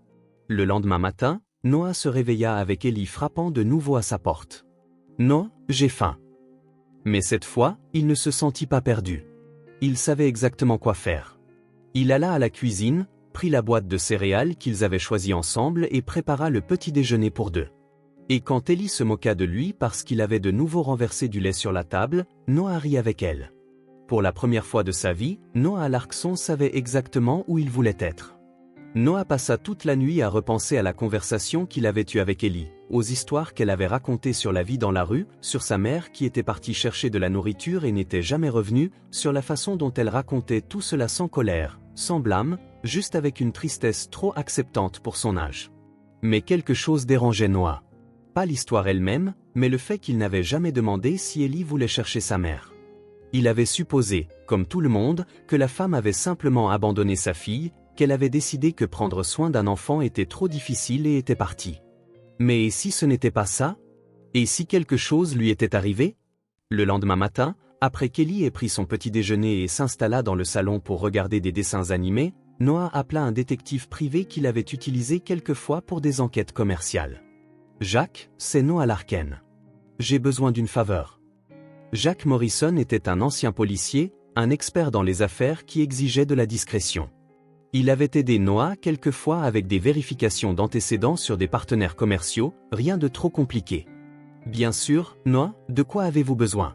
Le lendemain matin, Noah se réveilla avec Ellie frappant de nouveau à sa porte. « Non, j'ai faim. » Mais cette fois, il ne se sentit pas perdu. Il savait exactement quoi faire. Il alla à la cuisine, prit la boîte de céréales qu'ils avaient choisie ensemble et prépara le petit déjeuner pour deux. Et quand Ellie se moqua de lui parce qu'il avait de nouveau renversé du lait sur la table, Noah rit avec elle. Pour la première fois de sa vie, Noah Larkson savait exactement où il voulait être. Noah passa toute la nuit à repenser à la conversation qu'il avait eue avec Ellie, aux histoires qu'elle avait racontées sur la vie dans la rue, sur sa mère qui était partie chercher de la nourriture et n'était jamais revenue, sur la façon dont elle racontait tout cela sans colère, sans blâme, juste avec une tristesse trop acceptante pour son âge. Mais quelque chose dérangeait Noah. Pas l'histoire elle-même, mais le fait qu'il n'avait jamais demandé si Ellie voulait chercher sa mère. Il avait supposé, comme tout le monde, que la femme avait simplement abandonné sa fille, qu'elle avait décidé que prendre soin d'un enfant était trop difficile et était partie. Mais et si ce n'était pas ça? Et si quelque chose lui était arrivé? Le lendemain matin, après qu'Ellie ait pris son petit déjeuner et s'installa dans le salon pour regarder des dessins animés, Noah appela un détective privé qu'il avait utilisé quelquefois pour des enquêtes commerciales. « Jack, c'est Noah Larken. J'ai besoin d'une faveur. » Jack Morrison était un ancien policier, un expert dans les affaires qui exigeait de la discrétion. Il avait aidé Noah quelquefois avec des vérifications d'antécédents sur des partenaires commerciaux, rien de trop compliqué. « Bien sûr, Noah, de quoi avez-vous besoin? »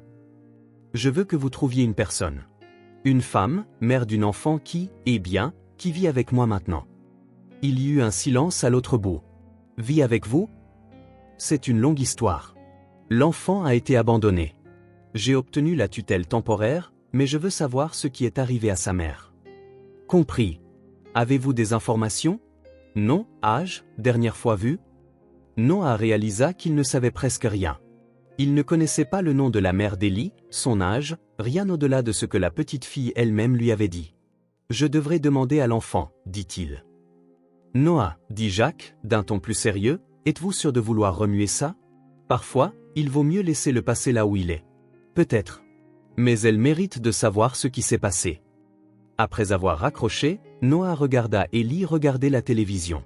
« Je veux que vous trouviez une personne. Une femme, mère d'une enfant qui vit avec moi maintenant. » Il y eut un silence à l'autre bout. « Vit avec vous? » « C'est une longue histoire. L'enfant a été abandonné. J'ai obtenu la tutelle temporaire, mais je veux savoir ce qui est arrivé à sa mère. » « Compris. Avez-vous des informations? » « Non, âge, dernière fois vu? » Noah réalisa qu'il ne savait presque rien. Il ne connaissait pas le nom de la mère d'Ellie, son âge, rien au-delà de ce que la petite fille elle-même lui avait dit. « Je devrais demander à l'enfant, dit-il. »« Noah, dit Jacques, d'un ton plus sérieux, êtes-vous sûr de vouloir remuer ça? Parfois, il vaut mieux laisser le passé là où il est. Peut-être. Mais elle mérite de savoir ce qui s'est passé. » Après avoir raccroché, Noah regarda Ellie regarder la télévision.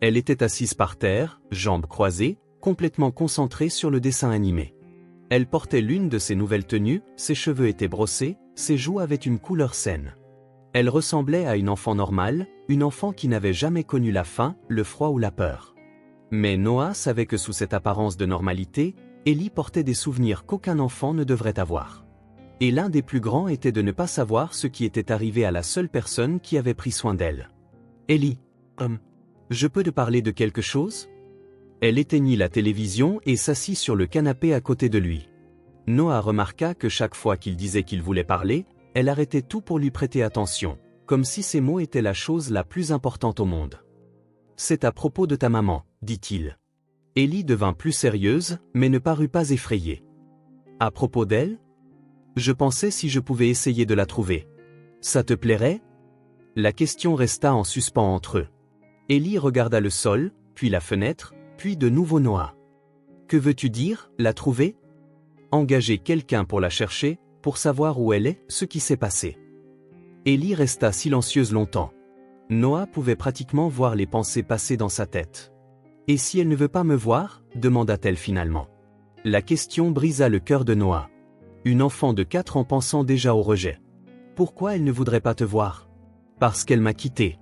Elle était assise par terre, jambes croisées, complètement concentrée sur le dessin animé. Elle portait l'une de ses nouvelles tenues, ses cheveux étaient brossés, ses joues avaient une couleur saine. Elle ressemblait à une enfant normale, une enfant qui n'avait jamais connu la faim, le froid ou la peur. Mais Noah savait que sous cette apparence de normalité, Ellie portait des souvenirs qu'aucun enfant ne devrait avoir. Et l'un des plus grands était de ne pas savoir ce qui était arrivé à la seule personne qui avait pris soin d'elle. « Ellie, je peux te parler de quelque chose? » Elle éteignit la télévision et s'assit sur le canapé à côté de lui. Noah remarqua que chaque fois qu'il disait qu'il voulait parler, elle arrêtait tout pour lui prêter attention, comme si ces mots étaient la chose la plus importante au monde. « C'est à propos de ta maman, dit-il. » Ellie devint plus sérieuse, mais ne parut pas effrayée. « À propos d'elle? Je pensais si je pouvais essayer de la trouver. Ça te plairait? » La question resta en suspens entre eux. Ellie regarda le sol, puis la fenêtre, puis de nouveau Noah. « Que veux-tu dire, la trouver? » Engager quelqu'un pour la chercher, pour savoir où elle est, ce qui s'est passé. Ellie resta silencieuse longtemps. Noah pouvait pratiquement voir les pensées passer dans sa tête. « Et si elle ne veut pas me voir ?» demanda-t-elle finalement. La question brisa le cœur de Noah. Une enfant de 4 ans pensant déjà au rejet. « Pourquoi elle ne voudrait pas te voir? »« Parce qu'elle m'a quitté. »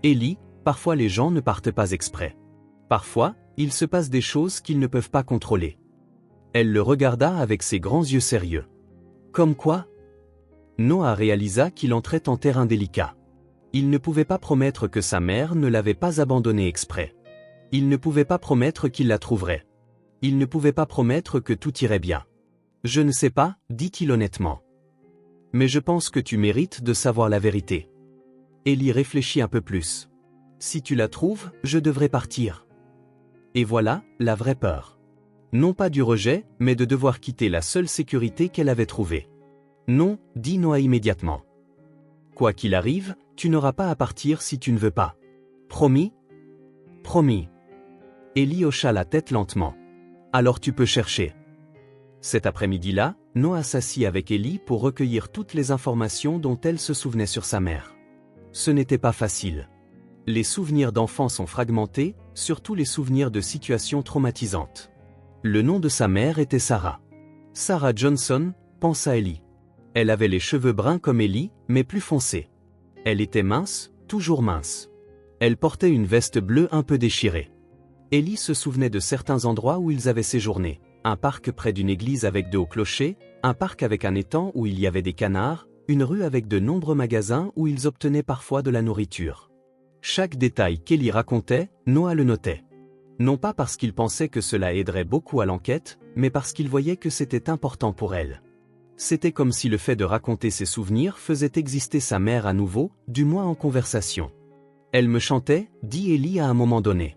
Ellie, parfois les gens ne partent pas exprès. Parfois, il se passe des choses qu'ils ne peuvent pas contrôler. Elle le regarda avec ses grands yeux sérieux. Comme quoi? Noah réalisa qu'il entrait en terrain délicat. Il ne pouvait pas promettre que sa mère ne l'avait pas abandonné exprès. Il ne pouvait pas promettre qu'il la trouverait. Il ne pouvait pas promettre que tout irait bien. « Je ne sais pas, dit-il honnêtement. Mais je pense que tu mérites de savoir la vérité. » Ellie réfléchit un peu plus. « Si tu la trouves, je devrais partir. » Et voilà, la vraie peur. Non pas du rejet, mais de devoir quitter la seule sécurité qu'elle avait trouvée. « Non, dit Noah immédiatement. Quoi qu'il arrive, tu n'auras pas à partir si tu ne veux pas. Promis? » Promis. Ellie hocha la tête lentement. « Alors tu peux chercher. » Cet après-midi-là, Noah s'assit avec Ellie pour recueillir toutes les informations dont elle se souvenait sur sa mère. Ce n'était pas facile. Les souvenirs d'enfants sont fragmentés, surtout les souvenirs de situations traumatisantes. Le nom de sa mère était Sarah. Sarah Johnson, pensa Ellie. Elle avait les cheveux bruns comme Ellie, mais plus foncés. Elle était mince, toujours mince. Elle portait une veste bleue un peu déchirée. Ellie se souvenait de certains endroits où ils avaient séjourné. Un parc près d'une église avec de hauts clochers, un parc avec un étang où il y avait des canards, une rue avec de nombreux magasins où ils obtenaient parfois de la nourriture. Chaque détail qu'Ellie racontait, Noah le notait. Non pas parce qu'il pensait que cela aiderait beaucoup à l'enquête, mais parce qu'il voyait que c'était important pour elle. C'était comme si le fait de raconter ses souvenirs faisait exister sa mère à nouveau, du moins en conversation. Elle me chantait, dit Ellie à un moment donné.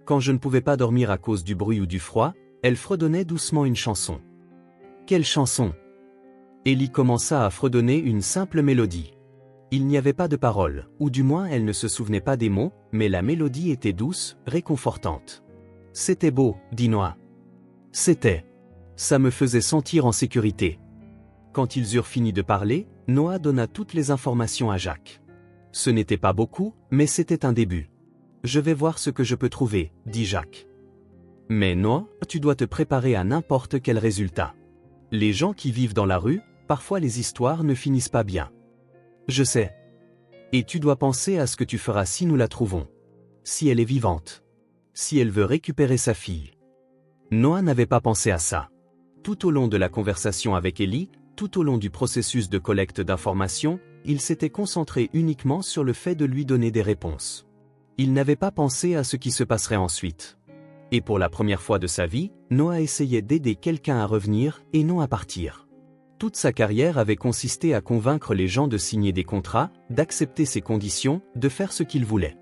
Quand je ne pouvais pas dormir à cause du bruit ou du froid, elle fredonnait doucement une chanson. Quelle chanson? Ellie commença à fredonner une simple mélodie. Il n'y avait pas de paroles, ou du moins elle ne se souvenait pas des mots, mais la mélodie était douce, réconfortante. C'était beau, dit Noah. C'était. Ça me faisait sentir en sécurité. Quand ils eurent fini de parler, Noah donna toutes les informations à Jacques. Ce n'était pas beaucoup, mais c'était un début. Je vais voir ce que je peux trouver, dit Jacques. Mais Noah, tu dois te préparer à n'importe quel résultat. Les gens qui vivent dans la rue, parfois les histoires ne finissent pas bien. Je sais. Et tu dois penser à ce que tu feras si nous la trouvons. Si elle est vivante. Si elle veut récupérer sa fille. Noah n'avait pas pensé à ça. Tout au long de la conversation avec Ellie, tout au long du processus de collecte d'informations, il s'était concentré uniquement sur le fait de lui donner des réponses. Il n'avait pas pensé à ce qui se passerait ensuite. Et pour la première fois de sa vie, Noah essayait d'aider quelqu'un à revenir et non à partir. Toute sa carrière avait consisté à convaincre les gens de signer des contrats, d'accepter ses conditions, de faire ce qu'ils voulaient.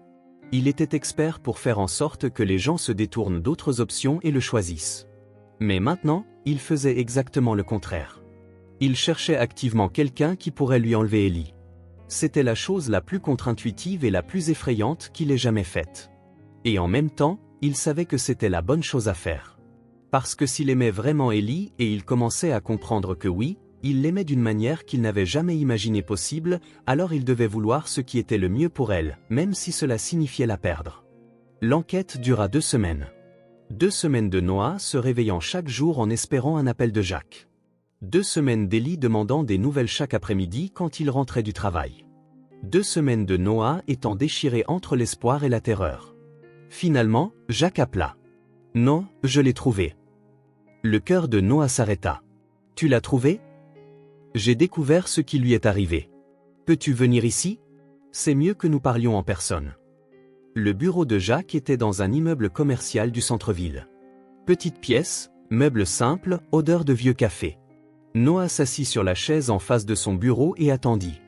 Il était expert pour faire en sorte que les gens se détournent d'autres options et le choisissent. Mais maintenant, il faisait exactement le contraire. Il cherchait activement quelqu'un qui pourrait lui enlever Ellie. C'était la chose la plus contre-intuitive et la plus effrayante qu'il ait jamais faite. Et en même temps, il savait que c'était la bonne chose à faire. Parce que s'il aimait vraiment Ellie et il commençait à comprendre que oui, il l'aimait d'une manière qu'il n'avait jamais imaginé possible, alors il devait vouloir ce qui était le mieux pour elle, même si cela signifiait la perdre. L'enquête dura 2 semaines. 2 semaines de Noah se réveillant chaque jour en espérant un appel de Jacques. 2 semaines d'Ellie demandant des nouvelles chaque après-midi quand il rentrait du travail. 2 semaines de Noah étant déchiré entre l'espoir et la terreur. Finalement, Jacques appela. « Non, je l'ai trouvé. » Le cœur de Noah s'arrêta. « Tu l'as trouvé ? J'ai découvert ce qui lui est arrivé. Peux-tu venir ici ? C'est mieux que nous parlions en personne. » Le bureau de Jacques était dans un immeuble commercial du centre-ville. Petite pièce, meubles simples, odeur de vieux café. Noah s'assit sur la chaise en face de son bureau et attendit.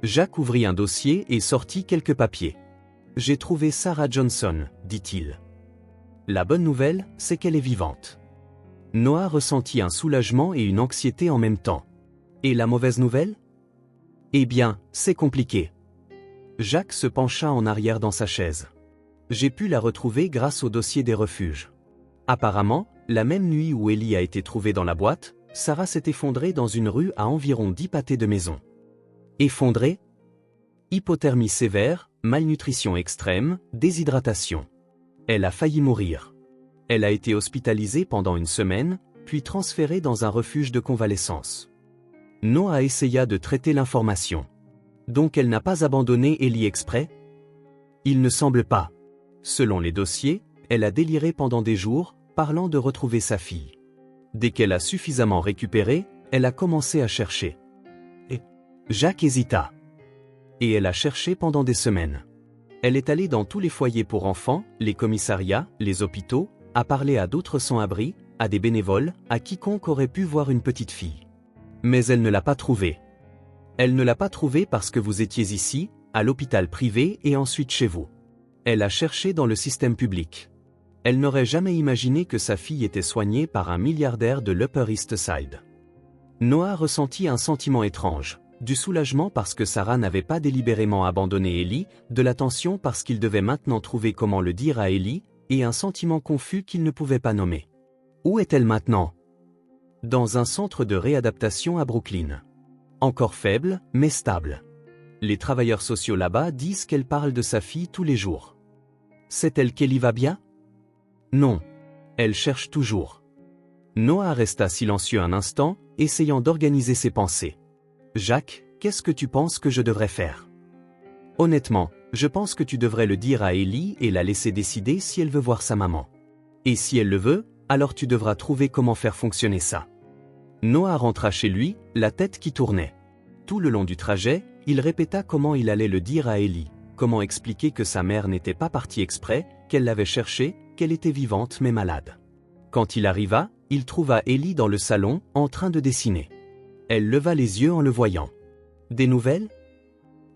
Jacques ouvrit un dossier et sortit quelques papiers. « J'ai trouvé Sarah Johnson, dit-il. La bonne nouvelle, c'est qu'elle est vivante. » Noah ressentit un soulagement et une anxiété en même temps. Et la mauvaise nouvelle ? Eh bien, c'est compliqué. Jacques se pencha en arrière dans sa chaise. J'ai pu la retrouver grâce au dossier des refuges. Apparemment, la même nuit où Ellie a été trouvée dans la boîte, Sarah s'est effondrée dans une rue à environ 10 pâtés de maison. Effondrée ? Hypothermie sévère, malnutrition extrême, déshydratation. Elle a failli mourir. Elle a été hospitalisée pendant 1 semaine, puis transférée dans un refuge de convalescence. Noah essaya de traiter l'information. Donc elle n'a pas abandonné Ellie exprès ? Il ne semble pas. Selon les dossiers, elle a déliré pendant des jours, parlant de retrouver sa fille. Dès qu'elle a suffisamment récupéré, elle a commencé à chercher. Et Jacques hésita. Et elle a cherché pendant des semaines. Elle est allée dans tous les foyers pour enfants, les commissariats, les hôpitaux, a parlé à d'autres sans-abri, à des bénévoles, à quiconque aurait pu voir une petite fille. Mais elle ne l'a pas trouvée. Elle ne l'a pas trouvée parce que vous étiez ici, à l'hôpital privé et ensuite chez vous. Elle a cherché dans le système public. Elle n'aurait jamais imaginé que sa fille était soignée par un milliardaire de l'Upper East Side. Noah ressentit un sentiment étrange, du soulagement parce que Sarah n'avait pas délibérément abandonné Ellie, de la tension parce qu'il devait maintenant trouver comment le dire à Ellie, et un sentiment confus qu'il ne pouvait pas nommer. Où est-elle maintenant ? Dans un centre de réadaptation à Brooklyn. Encore faible, mais stable. Les travailleurs sociaux là-bas disent qu'elle parle de sa fille tous les jours. Sait-elle qu'Ellie va bien ? Non. Elle cherche toujours. Noah resta silencieux un instant, essayant d'organiser ses pensées. Jacques, qu'est-ce que tu penses que je devrais faire ? Honnêtement, je pense que tu devrais le dire à Ellie et la laisser décider si elle veut voir sa maman. Et si elle le veut, alors tu devras trouver comment faire fonctionner ça. Noah rentra chez lui, la tête qui tournait. Tout le long du trajet, il répéta comment il allait le dire à Ellie. comment expliquer que sa mère n'était pas partie exprès, qu'elle l'avait cherchée, qu'elle était vivante mais malade. Quand il arriva, il trouva Ellie dans le salon, en train de dessiner. Elle leva les yeux en le voyant. « Des nouvelles ?»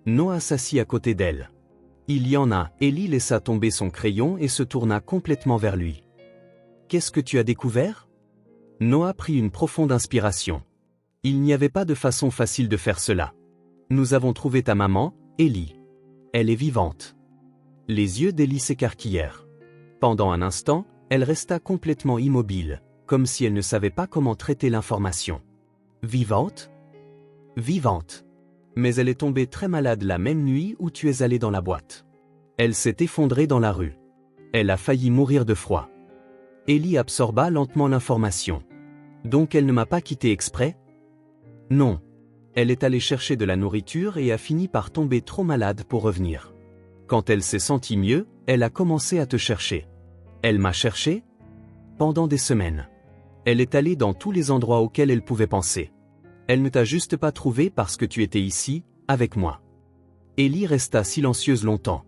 Noah s'assit à côté d'elle. « Il y en a. » Ellie laissa tomber son crayon et se tourna complètement vers lui. « Qu'est-ce que tu as découvert ?» Noah prit une profonde inspiration. Il n'y avait pas de façon facile de faire cela. « Nous avons trouvé ta maman, Ellie. Elle est vivante. » Les yeux d'Ellie s'écarquillèrent. Pendant un instant, elle resta complètement immobile, comme si elle ne savait pas comment traiter l'information. « Vivante ? » ?»« Vivante. Mais elle est tombée très malade la même nuit où tu es allé dans la boîte. Elle s'est effondrée dans la rue. Elle a failli mourir de froid. » Ellie absorba lentement l'information. « Donc elle ne m'a pas quitté exprès ? » ?»« Non. Elle est allée chercher de la nourriture et a fini par tomber trop malade pour revenir. Quand elle s'est sentie mieux, elle a commencé à te chercher. » »« Elle m'a cherché ? » ?»« Pendant des semaines. Elle est allée dans tous les endroits auxquels elle pouvait penser. Elle ne t'a juste pas trouvé parce que tu étais ici, avec moi. » Ellie resta silencieuse longtemps.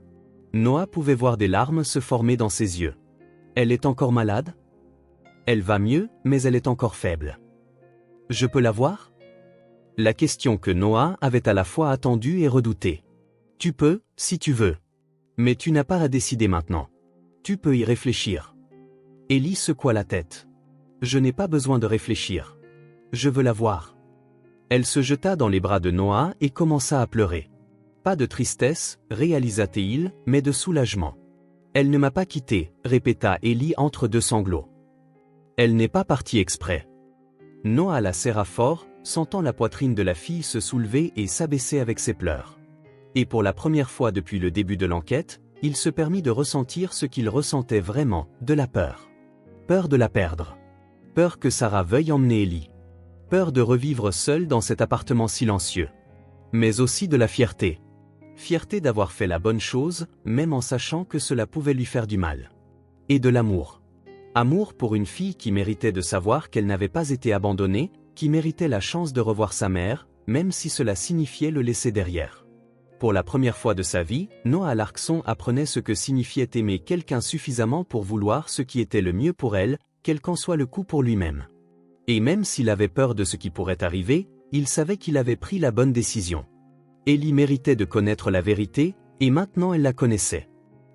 Noah pouvait voir des larmes se former dans ses yeux. « Elle est encore malade ? » ?»« Elle va mieux, mais elle est encore faible. »« Je peux la voir ?» La question que Noah avait à la fois attendue et redoutée. « Tu peux, si tu veux. Mais tu n'as pas à décider maintenant. Tu peux y réfléchir. » Ellie secoua la tête. « Je n'ai pas besoin de réfléchir. Je veux la voir. » Elle se jeta dans les bras de Noah et commença à pleurer. Pas de tristesse, réalisa-t-il, mais de soulagement. « Elle ne m'a pas quitté, » répéta Ellie entre deux sanglots. « Elle n'est pas partie exprès. » Noah la serra fort, sentant la poitrine de la fille se soulever et s'abaisser avec ses pleurs. Et pour la première fois depuis le début de l'enquête, il se permit de ressentir ce qu'il ressentait vraiment, de la peur. Peur de la perdre. Peur que Sarah veuille emmener Ellie. Peur de revivre seule dans cet appartement silencieux. Mais aussi de la fierté. Fierté d'avoir fait la bonne chose, même en sachant que cela pouvait lui faire du mal. Et de l'amour. Amour pour une fille qui méritait de savoir qu'elle n'avait pas été abandonnée, qui méritait la chance de revoir sa mère, même si cela signifiait le laisser derrière. Pour la première fois de sa vie, Noah Larkson apprenait ce que signifiait aimer quelqu'un suffisamment pour vouloir ce qui était le mieux pour elle, quel qu'en soit le coût pour lui-même. Et même s'il avait peur de ce qui pourrait arriver, il savait qu'il avait pris la bonne décision. Ellie méritait de connaître la vérité, et maintenant elle la connaissait.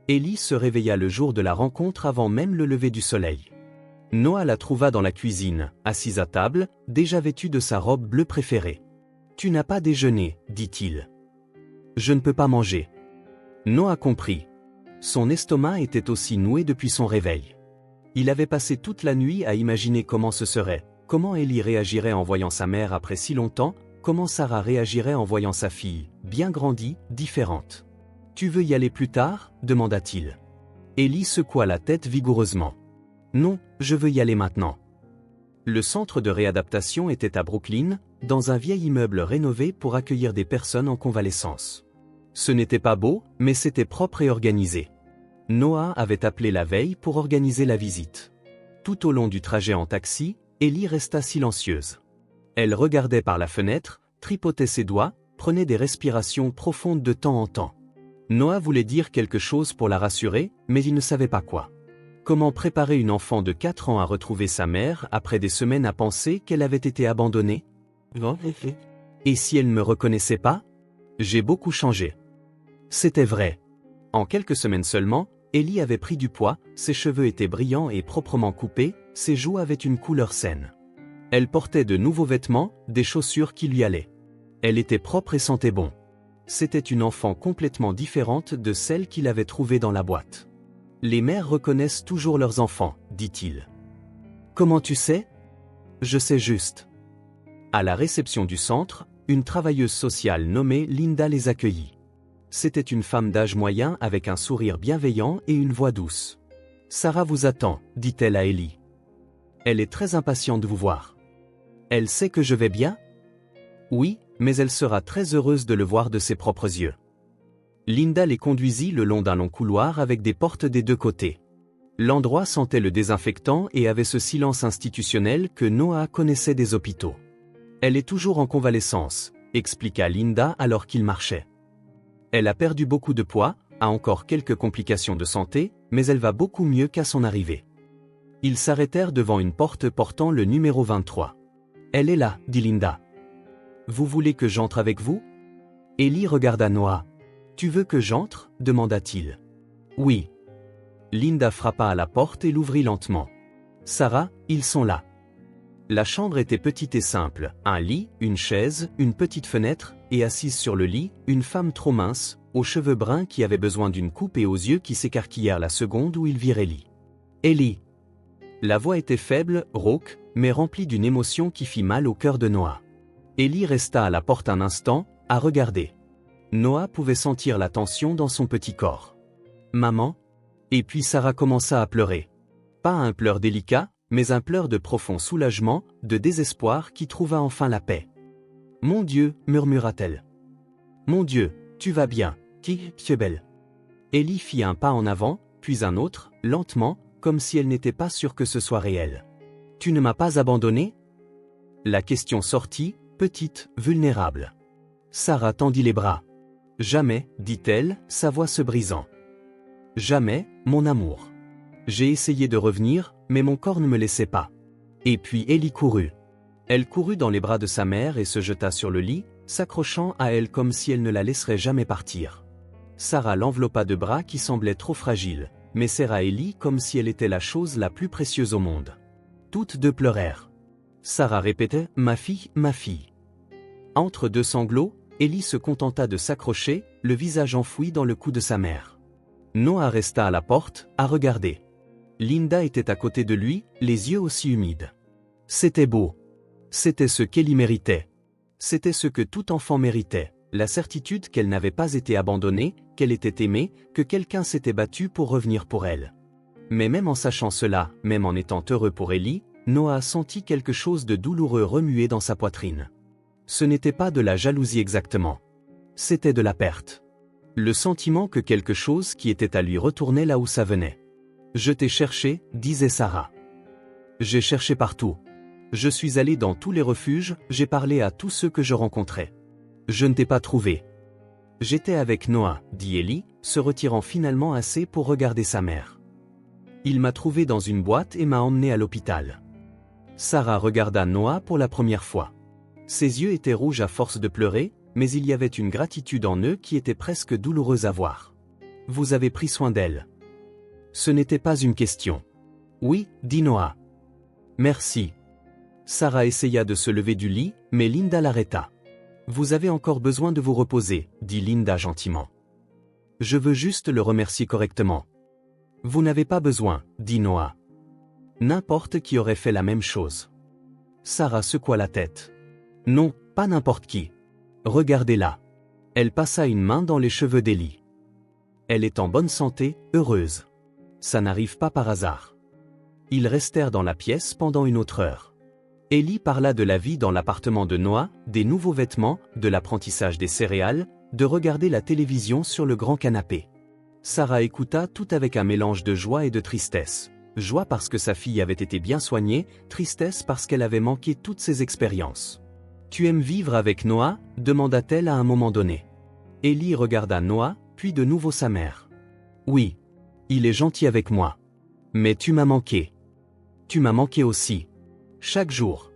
Ellie se réveilla le jour de la rencontre avant même le lever du soleil. Noah la trouva dans la cuisine, assise à table, déjà vêtue de sa robe bleue préférée. « Tu n'as pas déjeuné, dit-il. »« Je ne peux pas manger. » Noah comprit. Son estomac était aussi noué depuis son réveil. Il avait passé toute la nuit à imaginer comment ce serait. Comment Ellie réagirait en voyant sa mère après si longtemps, comment Sarah réagirait en voyant sa fille, bien grandie, différente. « Tu veux y aller plus tard ?» demanda-t-il. Ellie secoua la tête vigoureusement. « Non, je veux y aller maintenant. » Le centre de réadaptation était à Brooklyn, dans un vieil immeuble rénové pour accueillir des personnes en convalescence. Ce n'était pas beau, mais c'était propre et organisé. Noah avait appelé la veille pour organiser la visite. Tout au long du trajet en taxi, Ellie resta silencieuse. Elle regardait par la fenêtre, tripotait ses doigts, prenait des respirations profondes de temps en temps. Noah voulait dire quelque chose pour la rassurer, mais il ne savait pas quoi. Comment préparer une enfant de 4 ans à retrouver sa mère après des semaines à penser qu'elle avait été abandonnée ? Et si elle ne me reconnaissait pas ? J'ai beaucoup changé. C'était vrai. En quelques semaines seulement, Ellie avait pris du poids, ses cheveux étaient brillants et proprement coupés, ses joues avaient une couleur saine. Elle portait de nouveaux vêtements, des chaussures qui lui allaient. Elle était propre et sentait bon. C'était une enfant complètement différente de celle qu'il avait trouvée dans la boîte. « Les mères reconnaissent toujours leurs enfants, dit-il. »« Comment tu sais ? » ?»« Je sais juste. » À la réception du centre, une travailleuse sociale nommée Linda les accueillit. C'était une femme d'âge moyen avec un sourire bienveillant et une voix douce. « Sarah vous attend, » dit-elle à Ellie. « Elle est très impatiente de vous voir. »« Elle sait que je vais bien ? » ?»« Oui, mais elle sera très heureuse de le voir de ses propres yeux. » Linda les conduisit le long d'un long couloir avec des portes des deux côtés. L'endroit sentait le désinfectant et avait ce silence institutionnel que Noah connaissait des hôpitaux. « Elle est toujours en convalescence, » expliqua Linda alors qu'ils marchaient. Elle a perdu beaucoup de poids, a encore quelques complications de santé, mais elle va beaucoup mieux qu'à son arrivée. Ils s'arrêtèrent devant une porte portant le numéro 23. Elle est là, dit Linda. Vous voulez que j'entre avec vous? Ellie regarda Noah. Tu veux que j'entre? Demanda-t-il. Oui. Linda frappa à la porte et l'ouvrit lentement. Sarah, ils sont là. La chambre était petite et simple, un lit, une chaise, une petite fenêtre, et assise sur le lit, une femme trop mince, aux cheveux bruns qui avait besoin d'une coupe et aux yeux qui s'écarquillèrent la seconde où ils virent Ellie. Ellie. La voix était faible, rauque, mais remplie d'une émotion qui fit mal au cœur de Noah. Ellie resta à la porte un instant, à regarder. Noah pouvait sentir la tension dans son petit corps. Maman? Et puis Sarah commença à pleurer. Pas un pleur délicat, mais un pleur de profond soulagement, de désespoir qui trouva enfin la paix. Mon Dieu, murmura-t-elle. Mon Dieu, tu vas bien, tu es belle. Ellie fit un pas en avant, puis un autre, lentement, comme si elle n'était pas sûre que ce soit réel. Tu ne m'as pas abandonné? La question sortit, petite, vulnérable. Sarah tendit les bras. Jamais, dit-elle, sa voix se brisant. Jamais, mon amour. J'ai essayé de revenir, mais mon corps ne me laissait pas. Et puis Ellie courut. Elle courut dans les bras de sa mère et se jeta sur le lit, s'accrochant à elle comme si elle ne la laisserait jamais partir. Sarah l'enveloppa de bras qui semblaient trop fragiles, mais serra Ellie comme si elle était la chose la plus précieuse au monde. Toutes deux pleurèrent. Sarah répétait « Ma fille, ma fille ». Entre deux sanglots, Ellie se contenta de s'accrocher, le visage enfoui dans le cou de sa mère. Noah resta à la porte, à regarder. Linda était à côté de lui, les yeux aussi humides. C'était beau. C'était ce qu'Ellie méritait. C'était ce que tout enfant méritait, la certitude qu'elle n'avait pas été abandonnée, qu'elle était aimée, que quelqu'un s'était battu pour revenir pour elle. Mais même en sachant cela, même en étant heureux pour Ellie, Noah sentit quelque chose de douloureux remuer dans sa poitrine. Ce n'était pas de la jalousie exactement. C'était de la perte. Le sentiment que quelque chose qui était à lui retournait là où ça venait. Je t'ai cherché, disait Sarah. J'ai cherché partout. Je suis allé dans tous les refuges, j'ai parlé à tous ceux que je rencontrais. Je ne t'ai pas trouvé. J'étais avec Noah, dit Ellie, se retirant finalement assez pour regarder sa mère. Il m'a trouvé dans une boîte et m'a emmené à l'hôpital. Sarah regarda Noah pour la première fois. Ses yeux étaient rouges à force de pleurer, mais il y avait une gratitude en eux qui était presque douloureuse à voir. Vous avez pris soin d'elle. Ce n'était pas une question. Oui, dit Noah. Merci. Sarah essaya de se lever du lit, mais Linda l'arrêta. Vous avez encore besoin de vous reposer, dit Linda gentiment. Je veux juste le remercier correctement. Vous n'avez pas besoin, dit Noah. N'importe qui aurait fait la même chose. Sarah secoua la tête. Non, pas n'importe qui. Regardez-la. Elle passa une main dans les cheveux d'Ellie. Elle est en bonne santé, heureuse. Ça n'arrive pas par hasard. Ils restèrent dans la pièce pendant une autre heure. Ellie parla de la vie dans l'appartement de Noah, des nouveaux vêtements, de l'apprentissage des céréales, de regarder la télévision sur le grand canapé. Sarah écouta tout avec un mélange de joie et de tristesse. Joie parce que sa fille avait été bien soignée, tristesse parce qu'elle avait manqué toutes ses expériences. « Tu aimes vivre avec Noah ?» demanda-t-elle à un moment donné. Ellie regarda Noah, puis de nouveau sa mère. « Oui. Il est gentil avec moi. Mais tu m'as manqué. Tu m'as manqué aussi. Chaque jour. »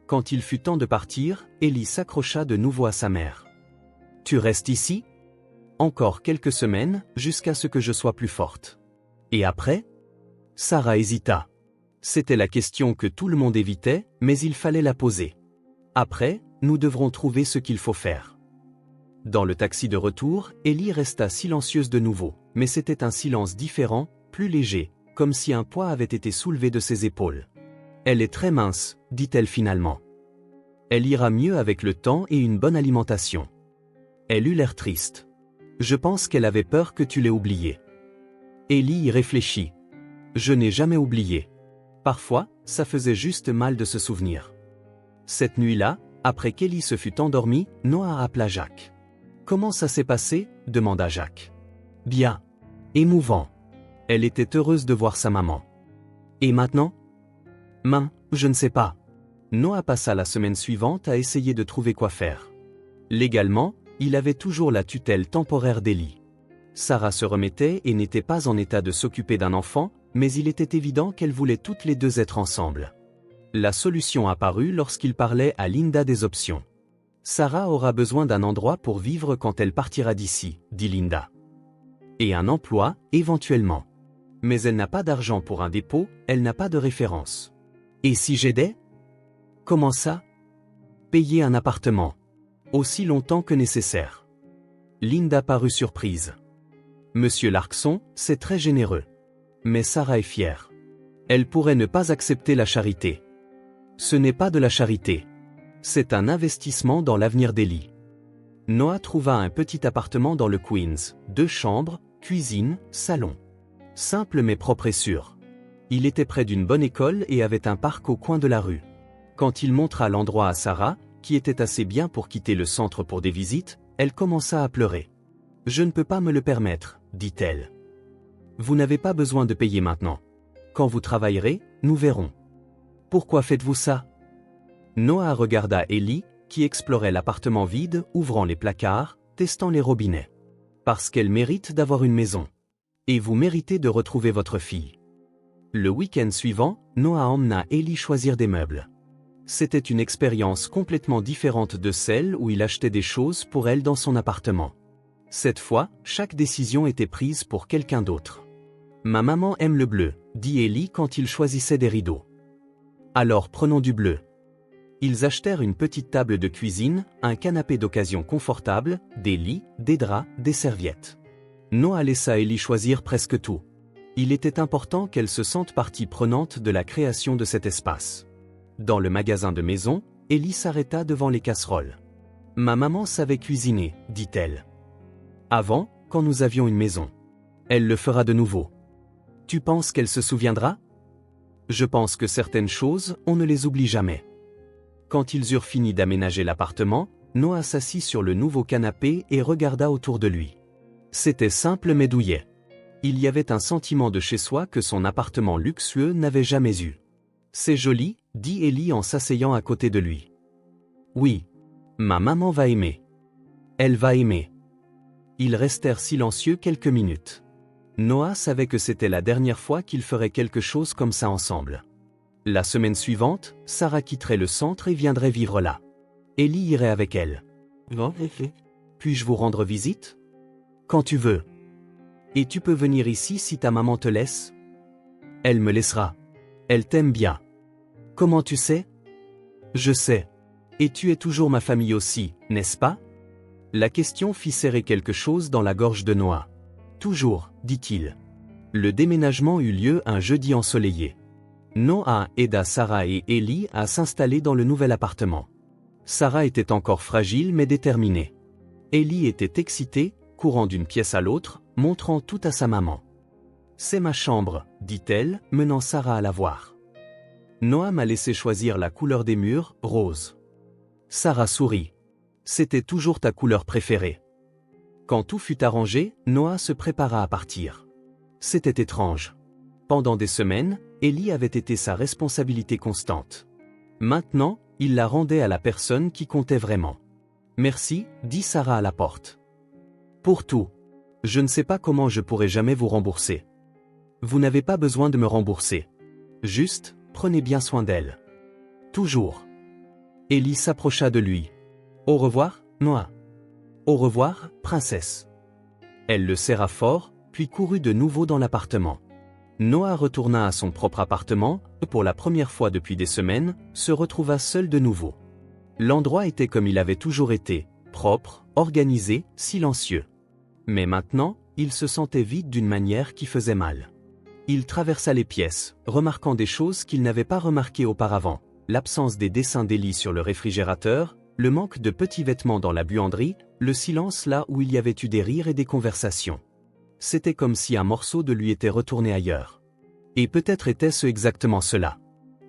Quand il fut temps de partir, Ellie s'accrocha de nouveau à sa mère. « Tu restes ici ? Encore quelques semaines, jusqu'à ce que je sois plus forte. Et après ?» Sarah hésita. C'était la question que tout le monde évitait, mais il fallait la poser. Après, nous devrons trouver ce qu'il faut faire. Dans le taxi de retour, Ellie resta silencieuse de nouveau, mais c'était un silence différent, plus léger, comme si un poids avait été soulevé de ses épaules. Elle est très mince, dit-elle finalement. Elle ira mieux avec le temps et une bonne alimentation. Elle eut l'air triste. Je pense qu'elle avait peur que tu l'aies oubliée. Ellie y réfléchit. Je n'ai jamais oublié. Parfois, ça faisait juste mal de se souvenir. Cette nuit-là, après qu'Ellie se fut endormie, Noah appela Jacques. « Comment ça s'est passé ?» demanda Jacques. « Bien. Émouvant. » Elle était heureuse de voir sa maman. « Et maintenant ?»« Je ne sais pas. » Noah passa la semaine suivante à essayer de trouver quoi faire. Légalement, Il avait toujours la tutelle temporaire d'Ellie. Sarah se remettait et n'était pas en état de s'occuper d'un enfant, mais il était évident qu'elles voulaient toutes les deux être ensemble. La solution apparut lorsqu'il parlait à Linda des options. Sarah aura besoin d'un endroit pour vivre quand elle partira d'ici, dit Linda. Et un emploi, éventuellement. Mais elle n'a pas d'argent pour un dépôt, elle n'a pas de référence. Et si j'aidais? Comment ça? Payer un appartement. Aussi longtemps que nécessaire. Linda parut surprise. Monsieur Larkson, c'est très généreux. Mais Sarah est fière. Elle pourrait ne pas accepter la charité. Ce n'est pas de la charité. C'est un investissement dans l'avenir d'Ellie. Noah trouva un petit appartement dans le Queens, 2 chambres, cuisine, salon. Simple mais propre et sûr. Il était près d'une bonne école et avait un parc au coin de la rue. Quand il montra l'endroit à Sarah, qui était assez bien pour quitter le centre pour des visites, elle commença à pleurer. « Je ne peux pas me le permettre, dit-elle. Vous n'avez pas besoin de payer maintenant. Quand vous travaillerez, nous verrons. Pourquoi faites-vous ça? Noah regarda Ellie, qui explorait l'appartement vide, ouvrant les placards, testant les robinets. Parce qu'elle mérite d'avoir une maison. Et vous méritez de retrouver votre fille. Le week-end suivant, Noah emmena Ellie choisir des meubles. C'était une expérience complètement différente de celle où il achetait des choses pour elle dans son appartement. Cette fois, chaque décision était prise pour quelqu'un d'autre. Ma maman aime le bleu, dit Ellie quand il choisissait des rideaux. Alors prenons du bleu. Ils achetèrent une petite table de cuisine, un canapé d'occasion confortable, des lits, des draps, des serviettes. Noah laissa Ellie choisir presque tout. Il était important qu'elle se sente partie prenante de la création de cet espace. Dans le magasin de maison, Ellie s'arrêta devant les casseroles. « Ma maman savait cuisiner, dit-elle. Avant, quand nous avions une maison. Elle le fera de nouveau. Tu penses qu'elle se souviendra? Je pense que certaines choses, on ne les oublie jamais. » Quand ils eurent fini d'aménager l'appartement, Noah s'assit sur le nouveau canapé et regarda autour de lui. C'était simple mais douillet. Il y avait un sentiment de chez-soi que son appartement luxueux n'avait jamais eu. « C'est joli, » dit Ellie en s'asseyant à côté de lui. « Oui. Ma maman va aimer. Elle va aimer. » Ils restèrent silencieux quelques minutes. Noah savait que c'était la dernière fois qu'ils feraient quelque chose comme ça ensemble. La semaine suivante, Sarah quitterait le centre et viendrait vivre là. Ellie irait avec elle. « Puis-je vous rendre visite? » « Quand tu veux. Et tu peux venir ici si ta maman te laisse? » « Elle me laissera. Elle t'aime bien. » « Comment tu sais? » « Je sais. Et tu es toujours ma famille aussi, n'est-ce pas? » La question fit serrer quelque chose dans la gorge de Noah. « Toujours, dit-il. » Le déménagement eut lieu un jeudi ensoleillé. Noah aida Sarah et Ellie à s'installer dans le nouvel appartement. Sarah était encore fragile mais déterminée. Ellie était excitée, courant d'une pièce à l'autre, montrant tout à sa maman. « C'est ma chambre, » dit-elle, menant Sarah à la voir. Noah m'a laissé choisir la couleur des murs, rose. Sarah sourit. C'était toujours ta couleur préférée. Quand tout fut arrangé, Noah se prépara à partir. C'était étrange. Pendant des semaines, Ellie avait été sa responsabilité constante. Maintenant, il la rendait à la personne qui comptait vraiment. « Merci, » dit Sarah à la porte. « Pour tout. Je ne sais pas comment je pourrai jamais vous rembourser. » Vous n'avez pas besoin de me rembourser. Juste, prenez bien soin d'elle. Toujours. Ellie s'approcha de lui. « Au revoir, Noah. »« Au revoir, princesse. » Elle le serra fort, puis courut de nouveau dans l'appartement. Noah retourna à son propre appartement, et pour la première fois depuis des semaines, se retrouva seul de nouveau. L'endroit était comme il avait toujours été, propre, organisé, silencieux. Mais maintenant, il se sentait vide d'une manière qui faisait mal. Il traversa les pièces, remarquant des choses qu'il n'avait pas remarquées auparavant, l'absence des dessins d'Ellie sur le réfrigérateur, le manque de petits vêtements dans la buanderie, le silence là où il y avait eu des rires et des conversations. C'était comme si un morceau de lui était retourné ailleurs. Et peut-être était-ce exactement cela.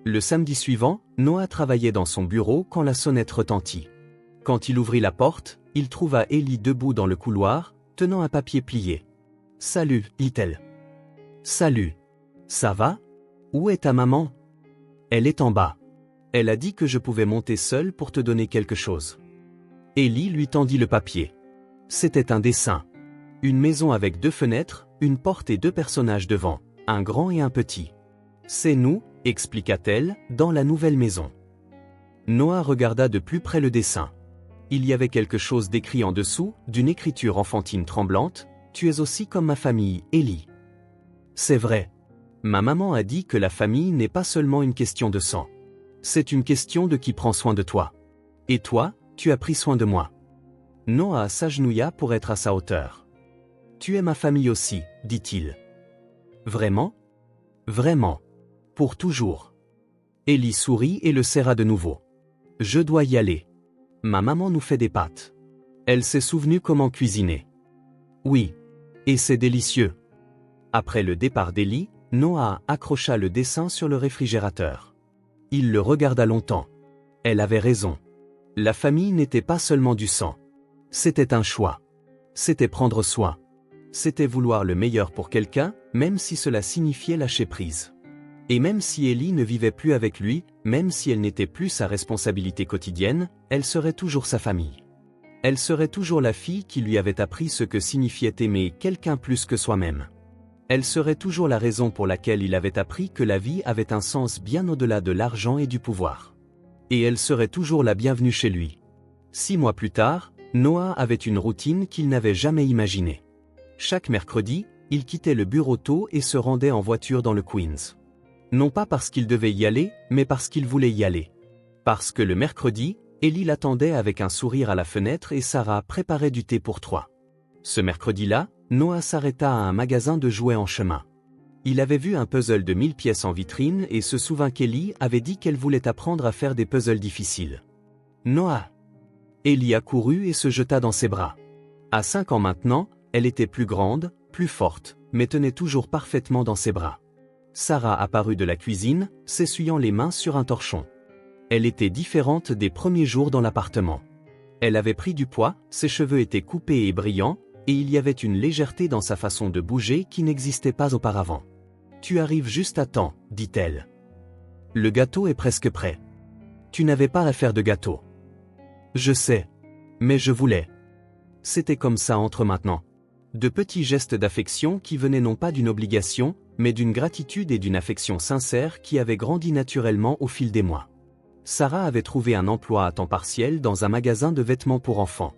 Le samedi suivant, Noah travaillait dans son bureau quand la sonnette retentit. Quand il ouvrit la porte, il trouva Ellie debout dans le couloir, tenant un papier plié. « Salut, dit-elle. »« Salut. Ça va? Où est ta maman? » ?»« Elle est en bas. Elle a dit que je pouvais monter seule pour te donner quelque chose. » Ellie lui tendit le papier. C'était un dessin. Une maison avec 2 fenêtres, une porte et 2 personnages devant, un grand et un petit. C'est nous, expliqua-t-elle, dans la nouvelle maison. Noah regarda de plus près le dessin. Il y avait quelque chose d'écrit en dessous, d'une écriture enfantine tremblante, « Tu es aussi comme ma famille, Ellie. » C'est vrai. Ma maman a dit que la famille n'est pas seulement une question de sang. C'est une question de qui prend soin de toi. Et toi, tu as pris soin de moi. Noah s'agenouilla pour être à sa hauteur. Tu es ma famille aussi, dit-il. Vraiment? Vraiment. Pour toujours. Ellie sourit et le serra de nouveau. Je dois y aller. Ma maman nous fait des pâtes. Elle s'est souvenue comment cuisiner. Oui. Et c'est délicieux. Après le départ d'Ellie, Noah accrocha le dessin sur le réfrigérateur. Il le regarda longtemps. Elle avait raison. La famille n'était pas seulement du sang. C'était un choix. C'était prendre soin. C'était vouloir le meilleur pour quelqu'un, même si cela signifiait lâcher prise. Et même si Ellie ne vivait plus avec lui, même si elle n'était plus sa responsabilité quotidienne, elle serait toujours sa famille. Elle serait toujours la fille qui lui avait appris ce que signifiait aimer quelqu'un plus que soi-même. Elle serait toujours la raison pour laquelle il avait appris que la vie avait un sens bien au-delà de l'argent et du pouvoir. Et elle serait toujours la bienvenue chez lui. 6 mois plus tard, Noah avait une routine qu'il n'avait jamais imaginée. Chaque mercredi, il quittait le bureau tôt et se rendait en voiture dans le Queens. Non pas parce qu'il devait y aller, mais parce qu'il voulait y aller. Parce que le mercredi, Ellie l'attendait avec un sourire à la fenêtre et Sarah préparait du thé pour 3. Ce mercredi-là, Noah s'arrêta à un magasin de jouets en chemin. Il avait vu un puzzle de 1000 pièces en vitrine et se souvint qu'Ellie avait dit qu'elle voulait apprendre à faire des puzzles difficiles. Noah! Ellie accourut et se jeta dans ses bras. À 5 ans maintenant, elle était plus grande, plus forte, mais tenait toujours parfaitement dans ses bras. Sarah apparut de la cuisine, s'essuyant les mains sur un torchon. Elle était différente des premiers jours dans l'appartement. Elle avait pris du poids, ses cheveux étaient coupés et brillants, et il y avait une légèreté dans sa façon de bouger qui n'existait pas auparavant. « Tu arrives juste à temps, dit-elle. Le gâteau est presque prêt. Tu n'avais pas à faire de gâteau. Je sais. Mais je voulais. C'était comme ça entre maintenant. De petits gestes d'affection qui venaient non pas d'une obligation, mais d'une gratitude et d'une affection sincère qui avaient grandi naturellement au fil des mois. Sarah avait trouvé un emploi à temps partiel dans un magasin de vêtements pour enfants.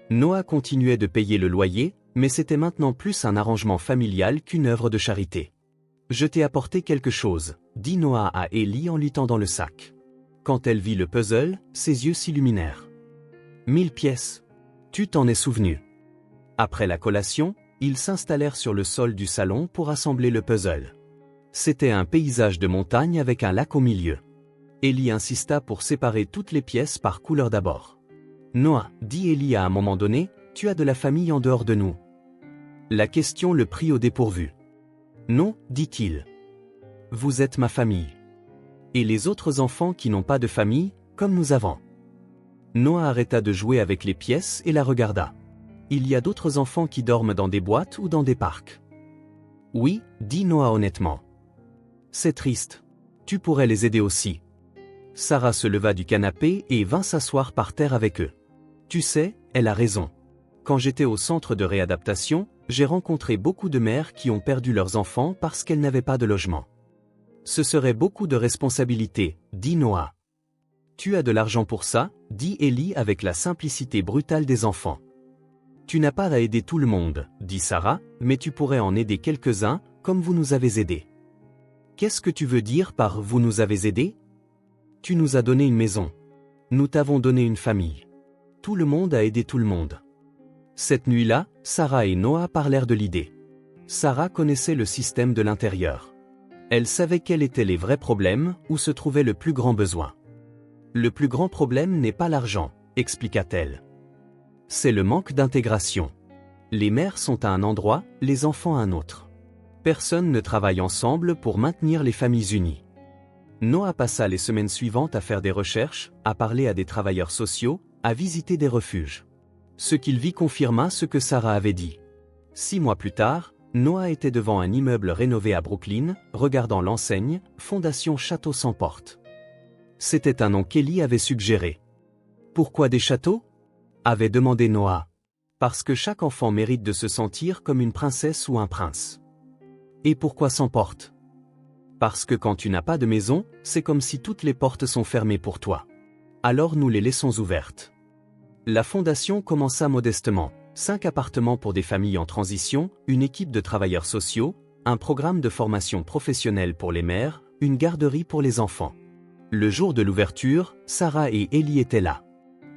Noah continuait de payer le loyer, mais c'était maintenant plus un arrangement familial qu'une œuvre de charité. « Je t'ai apporté quelque chose, » dit Noah à Ellie en lui tendant le sac. Quand elle vit le puzzle, ses yeux s'illuminèrent. 1000 pièces. Tu t'en es souvenu. Après la collation, ils s'installèrent sur le sol du salon pour assembler le puzzle. C'était un paysage de montagne avec un lac au milieu. Ellie insista pour séparer toutes les pièces par couleur d'abord. Noah, dit Ellie à un moment donné, tu as de la famille en dehors de nous. La question le prit au dépourvu. Non, dit-il. Vous êtes ma famille. Et les autres enfants qui n'ont pas de famille, comme nous avons. Noah arrêta de jouer avec les pièces et la regarda. Il y a d'autres enfants qui dorment dans des boîtes ou dans des parcs. Oui, dit Noah honnêtement. C'est triste. Tu pourrais les aider aussi. Sarah se leva du canapé et vint s'asseoir par terre avec eux. Tu sais, elle a raison. Quand j'étais au centre de réadaptation, j'ai rencontré beaucoup de mères qui ont perdu leurs enfants parce qu'elles n'avaient pas de logement. Ce serait beaucoup de responsabilités, dit Noah. Tu as de l'argent pour ça, dit Ellie avec la simplicité brutale des enfants. Tu n'as pas à aider tout le monde, dit Sarah, mais tu pourrais en aider quelques-uns, comme vous nous avez aidés. Qu'est-ce que tu veux dire par « vous nous avez aidés » ? Tu nous as donné une maison. Nous t'avons donné une famille. Tout le monde a aidé tout le monde. Cette nuit-là, Sarah et Noah parlèrent de l'idée. Sarah connaissait le système de l'intérieur. Elle savait quels étaient les vrais problèmes, où se trouvait le plus grand besoin. Le plus grand problème n'est pas l'argent, expliqua-t-elle. C'est le manque d'intégration. Les mères sont à un endroit, les enfants à un autre. Personne ne travaille ensemble pour maintenir les familles unies. Noah passa les semaines suivantes à faire des recherches, à parler à des travailleurs sociaux, à visiter des refuges. Ce qu'il vit confirma ce que Sarah avait dit. 6 mois plus tard, Noah était devant un immeuble rénové à Brooklyn, regardant l'enseigne « Fondation Château sans porte ». C'était un nom qu'Ellie avait suggéré. « Pourquoi des châteaux ?» avait demandé Noah. « Parce que chaque enfant mérite de se sentir comme une princesse ou un prince. Et pourquoi sans porte? Parce que quand tu n'as pas de maison, c'est comme si toutes les portes sont fermées pour toi. Alors nous les laissons ouvertes. La fondation commença modestement. 5 appartements pour des familles en transition, une équipe de travailleurs sociaux, un programme de formation professionnelle pour les mères, une garderie pour les enfants. Le jour de l'ouverture, Sarah et Ellie étaient là.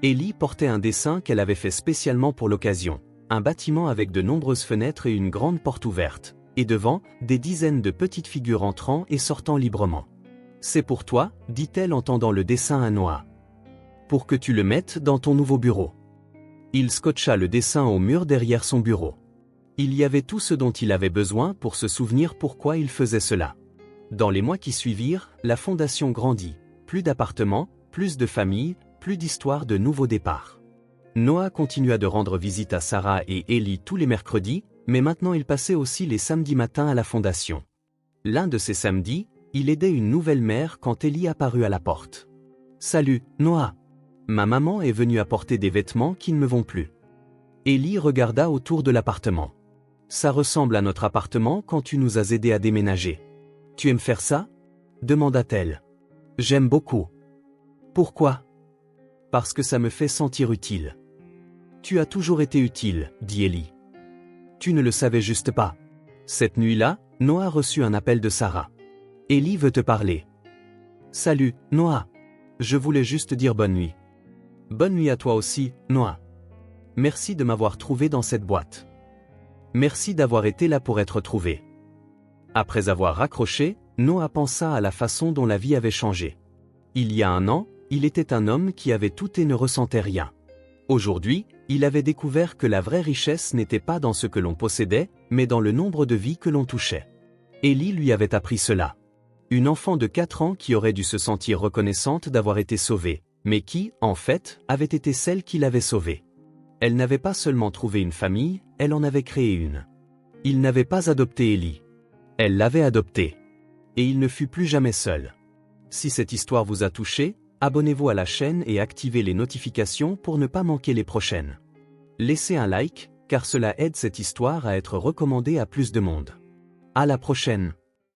Ellie portait un dessin qu'elle avait fait spécialement pour l'occasion. Un bâtiment avec de nombreuses fenêtres et une grande porte ouverte. Et devant, des dizaines de petites figures entrant et sortant librement. « C'est pour toi, dit-elle en tendant le dessin à Noah. Pour que tu le mettes dans ton nouveau bureau. » Il scotcha le dessin au mur derrière son bureau. Il y avait tout ce dont il avait besoin pour se souvenir pourquoi il faisait cela. Dans les mois qui suivirent, la fondation grandit. Plus d'appartements, plus de familles, plus d'histoires de nouveaux départs. Noah continua de rendre visite à Sarah et Ellie tous les mercredis, mais maintenant il passait aussi les samedis matins à la fondation. L'un de ces samedis, il aidait une nouvelle mère quand Ellie apparut à la porte. « Salut, Noah. Ma maman est venue apporter des vêtements qui ne me vont plus. » Ellie regarda autour de l'appartement. « Ça ressemble à notre appartement quand tu nous as aidés à déménager. Tu aimes faire ça ?» demanda-t-elle. « J'aime beaucoup. »« Pourquoi ?»« Parce que ça me fait sentir utile. »« Tu as toujours été utile, » dit Ellie. « Tu ne le savais juste pas. » Cette nuit-là, Noah reçut un appel de Sarah. « Ellie veut te parler. »« Salut, Noah. Je voulais juste dire bonne nuit. »« Bonne nuit à toi aussi, Noah. Merci de m'avoir trouvé dans cette boîte. Merci d'avoir été là pour être trouvé. » Après avoir raccroché, Noah pensa à la façon dont la vie avait changé. Il y a un an, il était un homme qui avait tout et ne ressentait rien. Aujourd'hui, il avait découvert que la vraie richesse n'était pas dans ce que l'on possédait, mais dans le nombre de vies que l'on touchait. Ellie lui avait appris cela. Une enfant de 4 ans qui aurait dû se sentir reconnaissante d'avoir été sauvée, mais qui, en fait, avait été celle qui l'avait sauvée. Elle n'avait pas seulement trouvé une famille, elle en avait créé une. Il n'avait pas adopté Ellie. Elle l'avait adoptée. Et il ne fut plus jamais seul. Si cette histoire vous a touché, abonnez-vous à la chaîne et activez les notifications pour ne pas manquer les prochaines. Laissez un like, car cela aide cette histoire à être recommandée à plus de monde. À la prochaine.